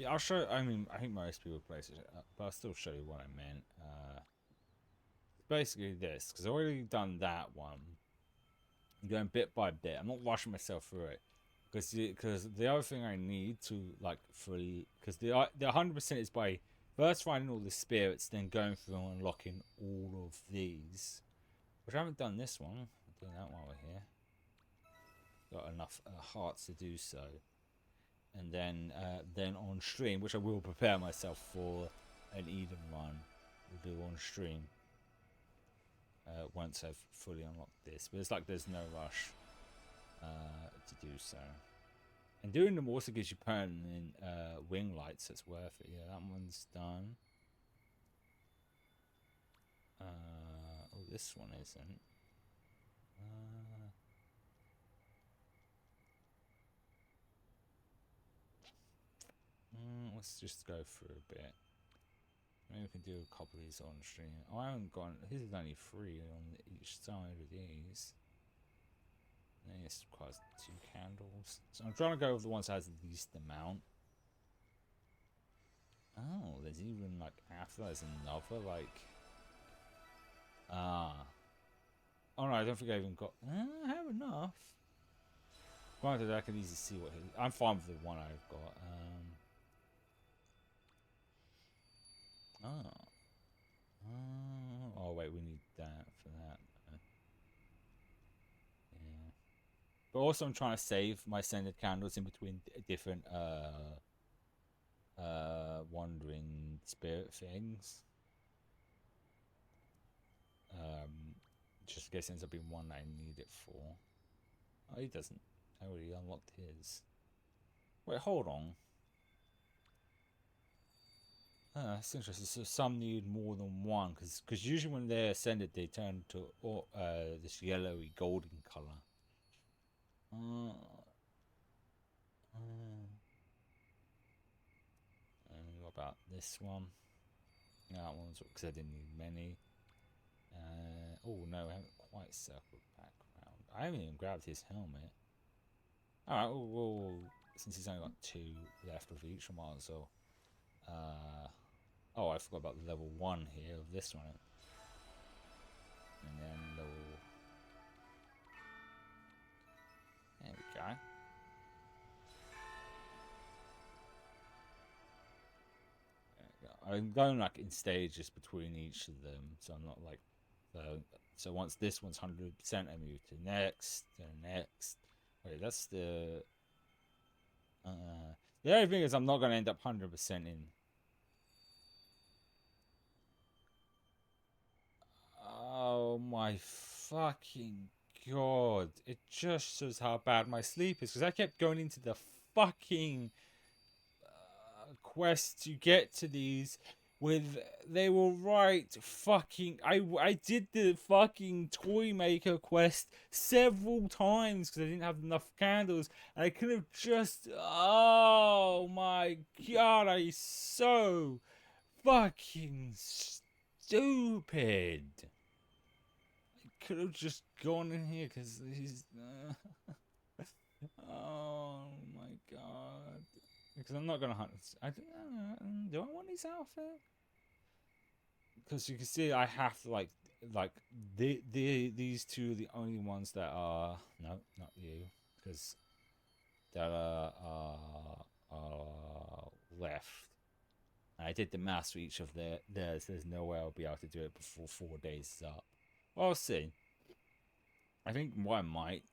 Yeah, I'll show. I mean, I think most people place it, but I'll still show you what I meant. Basically this, because I've already done that one. I'm going bit by bit. I'm not rushing myself through it, because the other thing I need to like fully, because the 100% is by first finding all the spirits, then going through and unlocking all of these. Which I haven't done this one. I'm doing that while we're here. Got enough hearts to do so. And then on stream, which I will prepare myself for an Eden run, we'll do on stream once I've fully unlocked this. But it's like there's no rush to do so. And doing them also gives you permanent wing lights. That's worth it. Yeah, that one's done. Oh, this one isn't. Let's just go through a bit. Maybe we can do a couple of these on stream. Oh, I haven't gone. This is only 3 on each side of these. And this requires 2 candles. So I'm trying to go with the ones that has the least amount. Oh, there's even like after there's another like. Oh no, I don't think I even got. I have enough. Granted, I can easily see what I'm fine with the one I've got. Oh wait, we need that for that. Yeah. But also I'm trying to save my scented candles in between different wandering spirit things. Just in case it ends up being one I need it for. Oh, he doesn't. I already unlocked his. Wait, hold on. That's interesting. So some need more than one, because usually when they're ascended, they turn to this yellowy golden color. And what about this one? No, that one's because I didn't need many. Oh no, I haven't quite circled back around. I haven't even grabbed his helmet. Alright, well, since he's only got 2 left of each, I might as well. Oh, I forgot about the level 1 here of this one. And then level. There we go. I'm going like in stages between each of them, so I'm not like. So once this one's 100%, I move to next, next. Wait, that's the. The only thing is, I'm not going to end up 100% in. Oh my fucking god. It just shows how bad my sleep is. Because I kept going into the fucking quest to get to these with... They were right fucking... I did the fucking toy maker quest several times because I didn't have enough candles. And I could have just... Oh my god, I'm so fucking stupid. Could have just gone in here because he's oh my god, because I'm not gonna hunt. Do I want his outfit? Because you can see I have to like these 2 are the only ones that are no, not you, because that are left. And I did the maths for each of theirs. There's no way I'll be able to do it before 4 days is up. Well, I'll see. I think what I might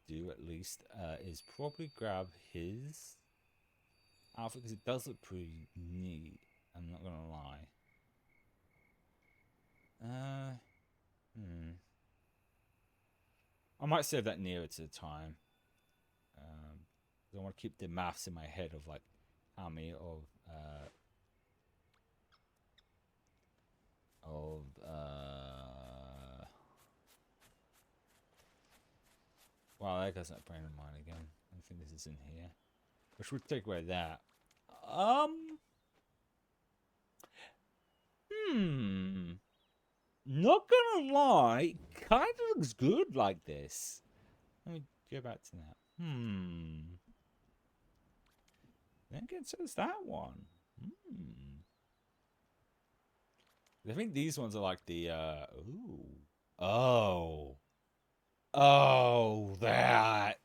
do at least is probably grab his outfit because it does look pretty neat. I'm not gonna lie. I might save that nearer to the time. I want to keep the maths in my head of like how many of wow, that guy's not brain of mine again. I think this is in here. Which would take away that. Not gonna lie, kind of looks good like this. Let me go back to that. Then again, so is that one. I think these ones are like the ooh. Oh. Oh, that.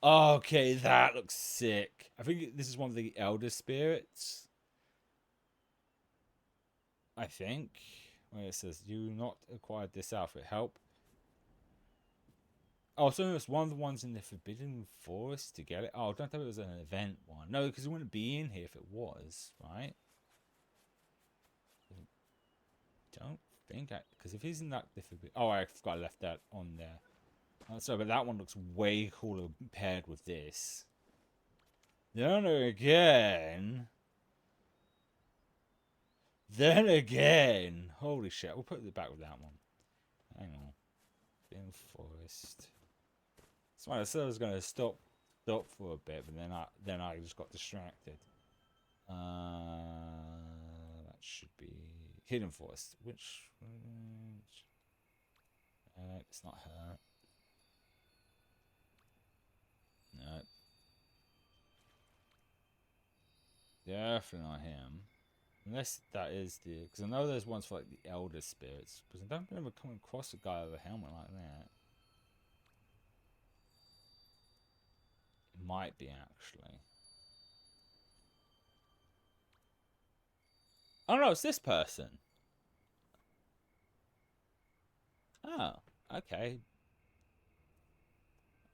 Okay, that looks sick. I think this is one of the elder spirits. I think. Where it says, you not acquired this outfit. Help. Oh, so it's one of the ones in the Forbidden Forest to get it. Oh, I don't think it was an event one. No, because it wouldn't be in here if it was, right? Don't think I... Because if he's in that... Oh, I forgot I left that on there. Oh, sorry, but that one looks way cooler paired with this. Then again... Holy shit, we'll put it back with that one. Hang on. Forbidden Forest. So I said I was going to stop for a bit, but then I just got distracted. That should be Hidden Forest. Which it's not her. No. Definitely not him. Unless that is the... Because I know there's ones for like the Elder Spirits. Because I don't remember coming across a guy with a helmet like that. It might be actually. Oh no, it's this person. Oh, okay.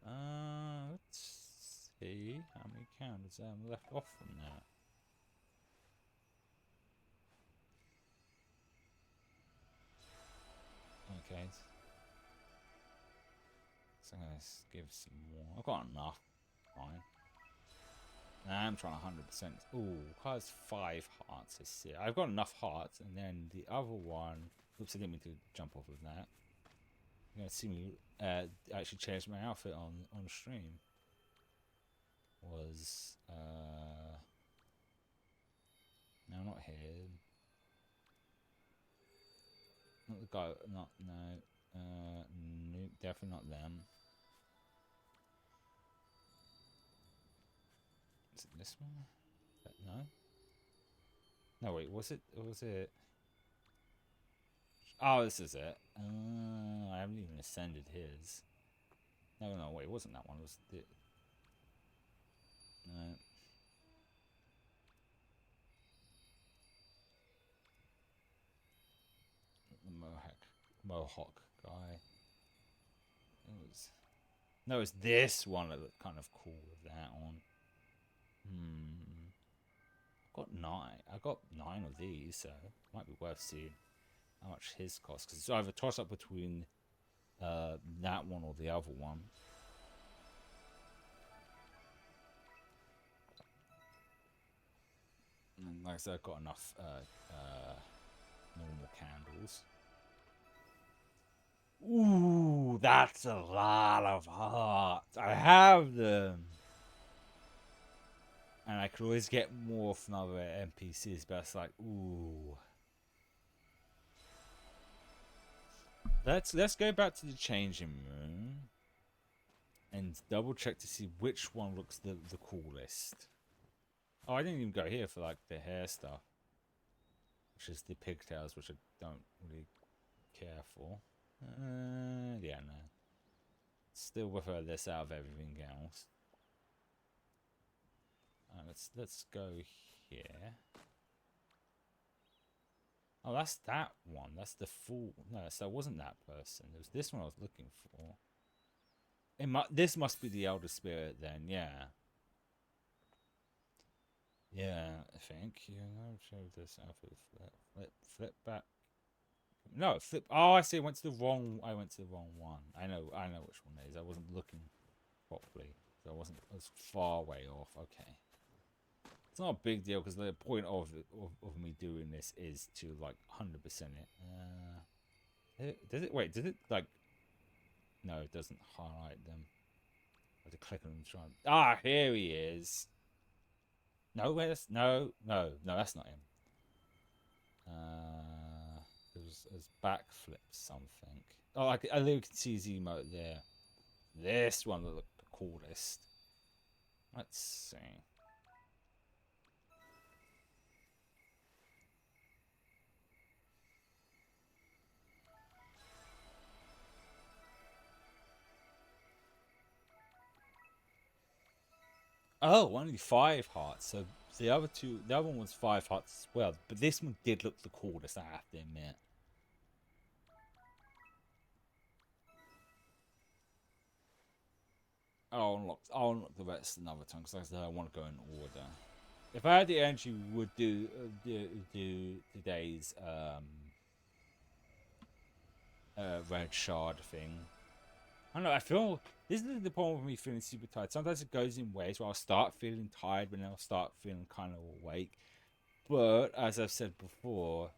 Let's see how many counters left off from that. Okay. So I'm gonna give some more. I've got enough. Fine. Nah, I'm trying 100%. Ooh, has 5 hearts. I see. I've got enough hearts, and then the other one. Oops, I didn't mean to jump off of that. You're gonna see me actually change my outfit on stream. Was no, not here. Not the guy. Not no. Nope, definitely not them. Is it this one? No. No, wait. Was it? Or was it? Oh, this is it. I haven't even ascended his. No, no, wait. It wasn't that one. It was the. No. The Mohawk guy. It was. No, it's this one that looked kind of cool with that on. I got 9 of these, so it might be worth seeing how much his costs. Because it's either toss up between that one or the other one. And like I said, I've got enough normal candles. Ooh, that's a lot of hearts. I have them. And I could always get more from other NPCs, but it's like, ooh. Let's go back to the changing room and double check to see which one looks the coolest. Oh, I didn't even go here for like the hair stuff, which is the pigtails, which I don't really care for. Yeah, no. Still prefer this out of everything else. Let's go here. Oh, that's that one. That's the full. No, that wasn't that person. It was this one I was looking for. This must be the Elder Spirit then. Yeah. Yeah, I think. You know, show this outfit. Flip back. No, flip. Oh, I see. I went to the wrong one. I know which one it is. I wasn't looking properly, so I was far way off. Okay. It's not a big deal because the point of me doing this is to like 100% it. Does it? Wait, does it like? No, it doesn't highlight them. I have to click on them. Try. Here he is. No, where's no, that's not him. There's backflip something. Oh, I literally can see his emote there. This one that looked the coolest. Let's see. Oh, only 5 hearts. So the other one was 5 hearts as well. But this one did look the coolest, I have to admit. I'll unlock the rest another time because like I said, I want to go in order. If I had the energy, we would do today's red shard thing. I don't know. I feel this is the problem with me feeling super tired. Sometimes it goes in ways where I'll start feeling tired, but then I'll start feeling kind of awake. But as I've said before,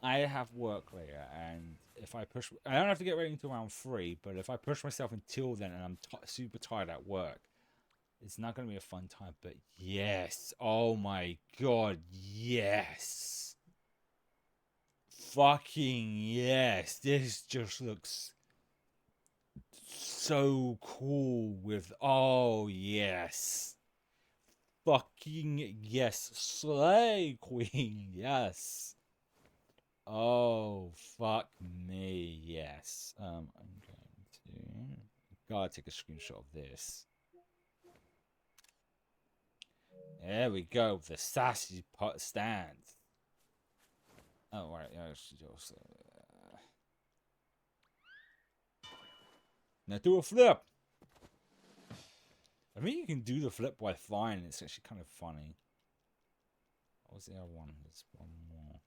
I have work later, and if I push, I don't have to get ready until around 3. But if I push myself until then, and I'm super tired at work, it's not going to be a fun time. But yes, oh my god, yes, fucking yes, this just looks so cool with, oh yes, fucking yes, slay queen, yes. Oh fuck me, yes. I'm going to gotta take a screenshot of this. There we go, the sassy pot stand. Oh right, yeah, also, now do a flip. I mean, you can do the flip by flying. It's actually kind of funny. What was the other one? There's one more.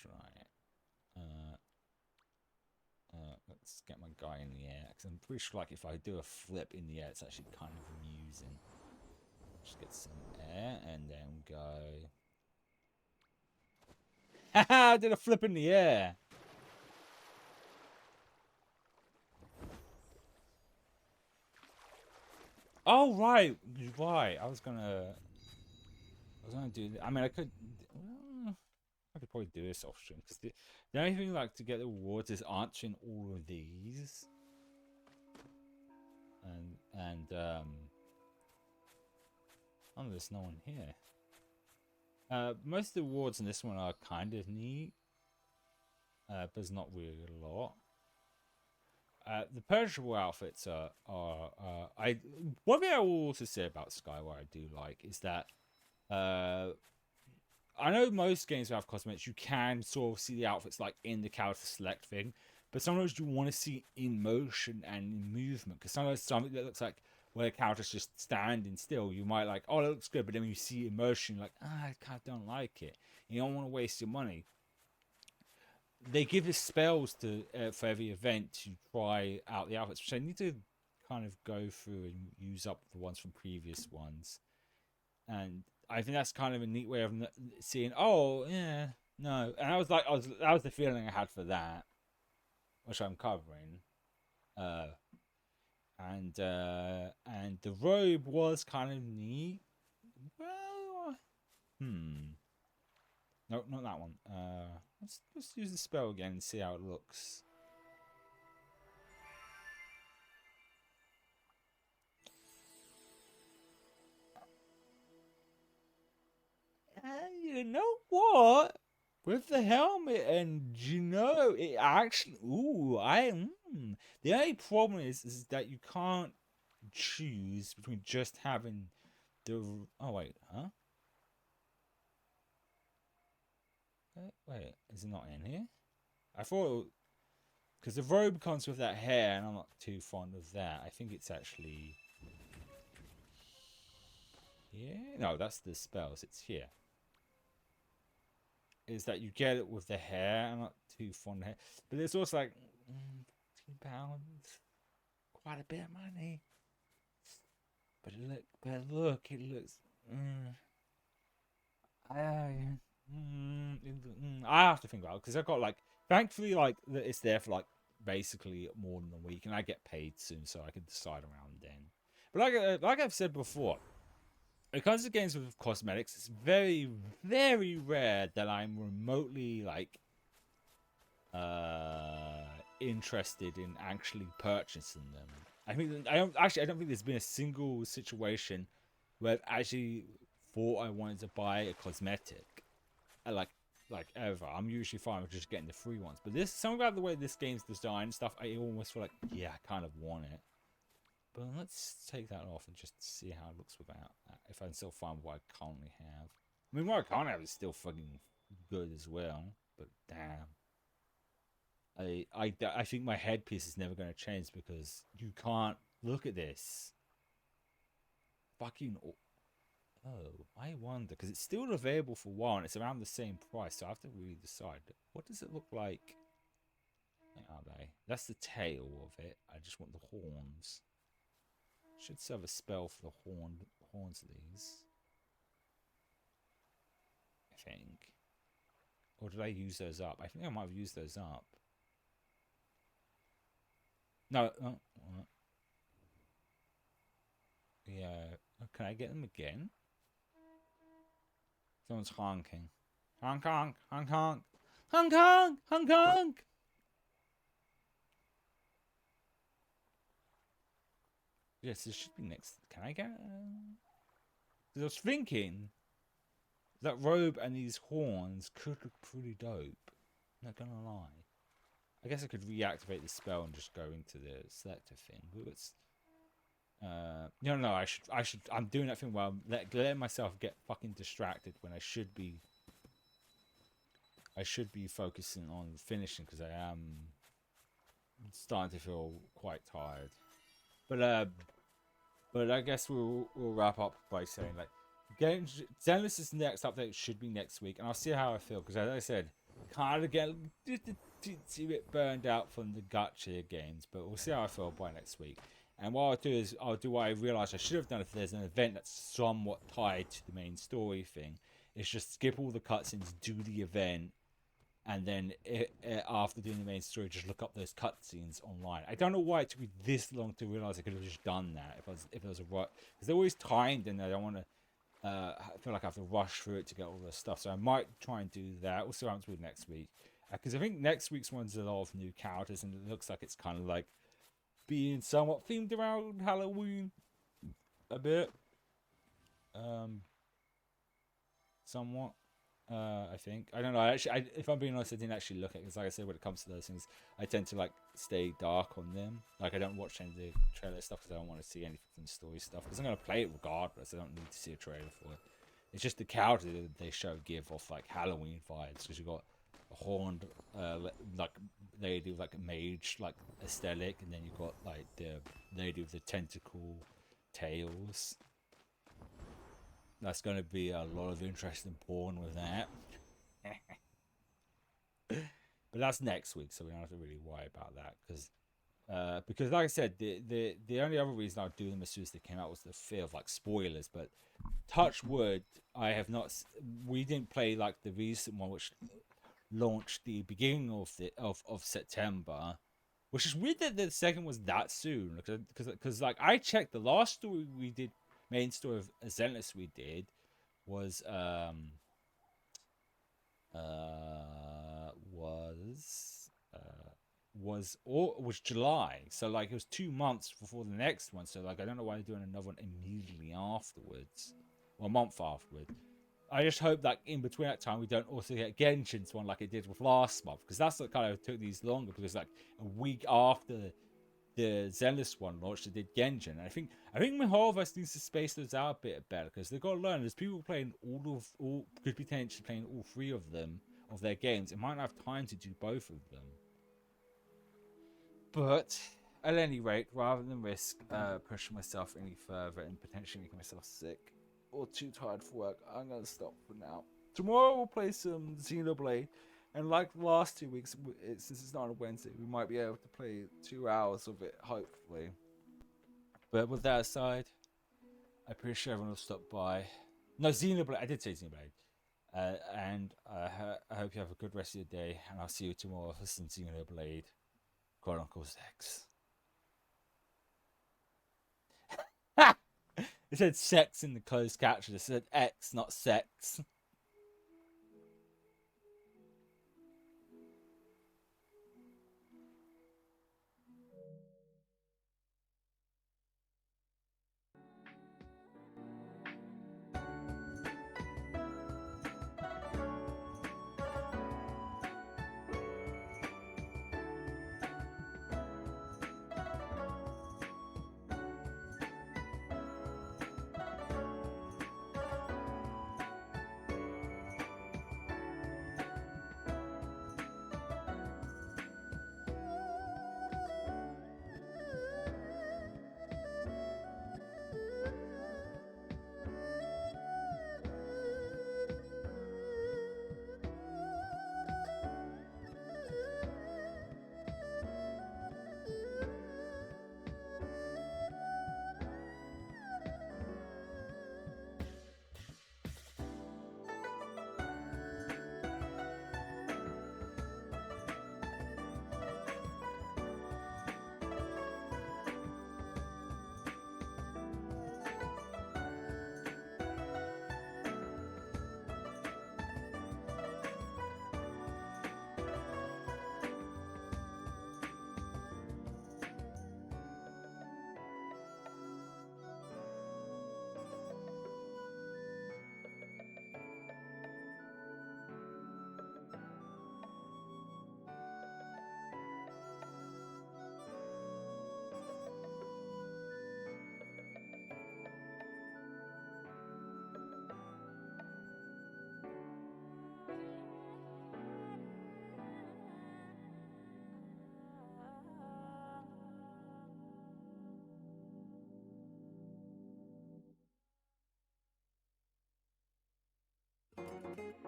Try it. Let's get my guy in the air. Because I'm pretty sure like if I do a flip in the air, it's actually kind of amusing. Just get some air and then go. Haha! I did a flip in the air. Oh right. I was gonna do. I mean, I could probably do this off stream because the only thing like to get the rewards is answering all of these, and oh, there's no one here. Most of the rewards in this one are kind of neat, but there's not really a lot. The perishable outfits are one thing I will also say about Skyward I do like is that I know most games have cosmetics, you can sort of see the outfits like in the character select thing, but sometimes you want to see in motion and in movement, because sometimes something that looks like where the character's just standing still, you might like, oh, that looks good, but then when you see in motion, you're like, I kind of don't like it. You don't want to waste your money. They give us spells to for every event to try out the outfits, which I need to kind of go through and use up the ones from previous ones, and I think that's kind of a neat way of seeing. Oh yeah, no, and I was like, that was the feeling I had for that, which I'm covering, and the robe was kind of neat. Well, no, not that one. Let's use the spell again and see how it looks. You know what? With the helmet, and you know, it actually. Ooh, the only problem is that you can't choose between just having the. Oh wait, huh? Wait, is it not in here? I thought because the robe comes with that hair, and I'm not too fond of that. I think it's actually. Yeah, no, that's the spells. It's here. Is that you get it with the hair? I'm not too fond of hair, but it's also like £15, quite a bit of money. But look, it looks. I have to think about it because I've got like, thankfully, like it's there for like basically more than a week, and I get paid soon, so I can decide around then. But like I've said before, when it comes to games with cosmetics, it's very, very rare that I'm remotely like interested in actually purchasing them. I don't think there's been a single situation where I've actually thought I wanted to buy a cosmetic, like like ever. I'm usually fine with just getting the free ones. But this, something about the way this game's designed and stuff, I almost feel like, yeah, I kind of want it. But let's take that off and just see how it looks without that. If I can still find what I currently have. I mean, what I can't have is still fucking good as well. But damn. I think my headpiece is never going to change because you can't look at this. Fucking... Oh, I wonder, because it's still available for one. It's around the same price, so I have to really decide. What does it look like? Where are they? That's the tail of it. I just want the horns. Should serve a spell for the horns of these. I think. Or did I use those up? I think I might have used those up. No. Oh, what? Yeah. Can I get them again? Someone's honking. Honk, honk, honk, honk. Honk, honk, honk, honk. Yes, this should be next. Can I get... Because I was thinking that robe and these horns could look pretty dope. Not gonna lie. I guess I could reactivate the spell and just go into the selector thing. But it's... no, I should, I'm doing that thing where I'm letting myself get fucking distracted when I should be focusing on finishing, because I am starting to feel quite tired. But I guess we'll wrap up by saying, like, Zenless' next update should be next week, and I'll see how I feel, because as I said, kind of get a bit burned out from the gacha games, but we'll see how I feel by next week. And what I'll do is I'll do what I realised I should have done if there's an event that's somewhat tied to the main story thing. Is just skip all the cutscenes, do the event, and then after doing the main story, just look up those cutscenes online. I don't know why it took me this long to realise I could have just done that if it was a right, because they're always timed, and I don't want to. I feel like I have to rush through it to get all this stuff, so I might try and do that. We'll see what happens with next week, because I think next week's one's a lot of new characters, and it looks like it's kind of like being somewhat themed around Halloween a bit. Somewhat. I think. I don't know. If I'm being honest, I didn't actually look at it, because like I said, when it comes to those things, I tend to like stay dark on them. Like, I don't watch any of the trailer stuff because I don't want to see anything from the story stuff, because I'm going to play it regardless. I don't need to see a trailer for it. It's just the character that they show give off like Halloween vibes, because you've got a horned like lady with like a mage like aesthetic, and then you've got like the lady with the tentacle tails. That's going to be a lot of interesting porn with that. But that's next week, so we don't have to really worry about that, because like I said, the only other reason I'd do them as soon as they came out was the fear of like spoilers. But touch wood, I have not. We didn't play like the recent one, which launched the beginning of September, which is weird that the second was that soon, because like I checked, the last story we did, main story of Zenless we did was was July, so like it was 2 months before the next one. So like I don't know why they're doing another one immediately afterwards, or a month afterwards. I just hope that in between that time we don't also get Genshin's one like it did with last month, because that's what kind of took these longer, because like a week after the Zenless one launched, they did Genshin. And I think Mihoverse needs to space those out a bit better, because they've got to learn, there's people playing could be potentially playing all three of them, of their games. It might not have time to do both of them. But at any rate, rather than risk pushing myself any further and potentially making myself sick or too tired for work, I'm going to stop for now. Tomorrow we'll play some Xenoblade, and like the last 2 weeks, since it's not a Wednesday, we might be able to play 2 hours of it, hopefully. But with that aside, I appreciate everyone who stopped by. No, Xenoblade, I did say Xenoblade. And I hope you have a good rest of your day, and I'll see you tomorrow for some Xenoblade Chronicles X. It said sex in the closed caption. It said X, not sex.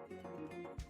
Snake.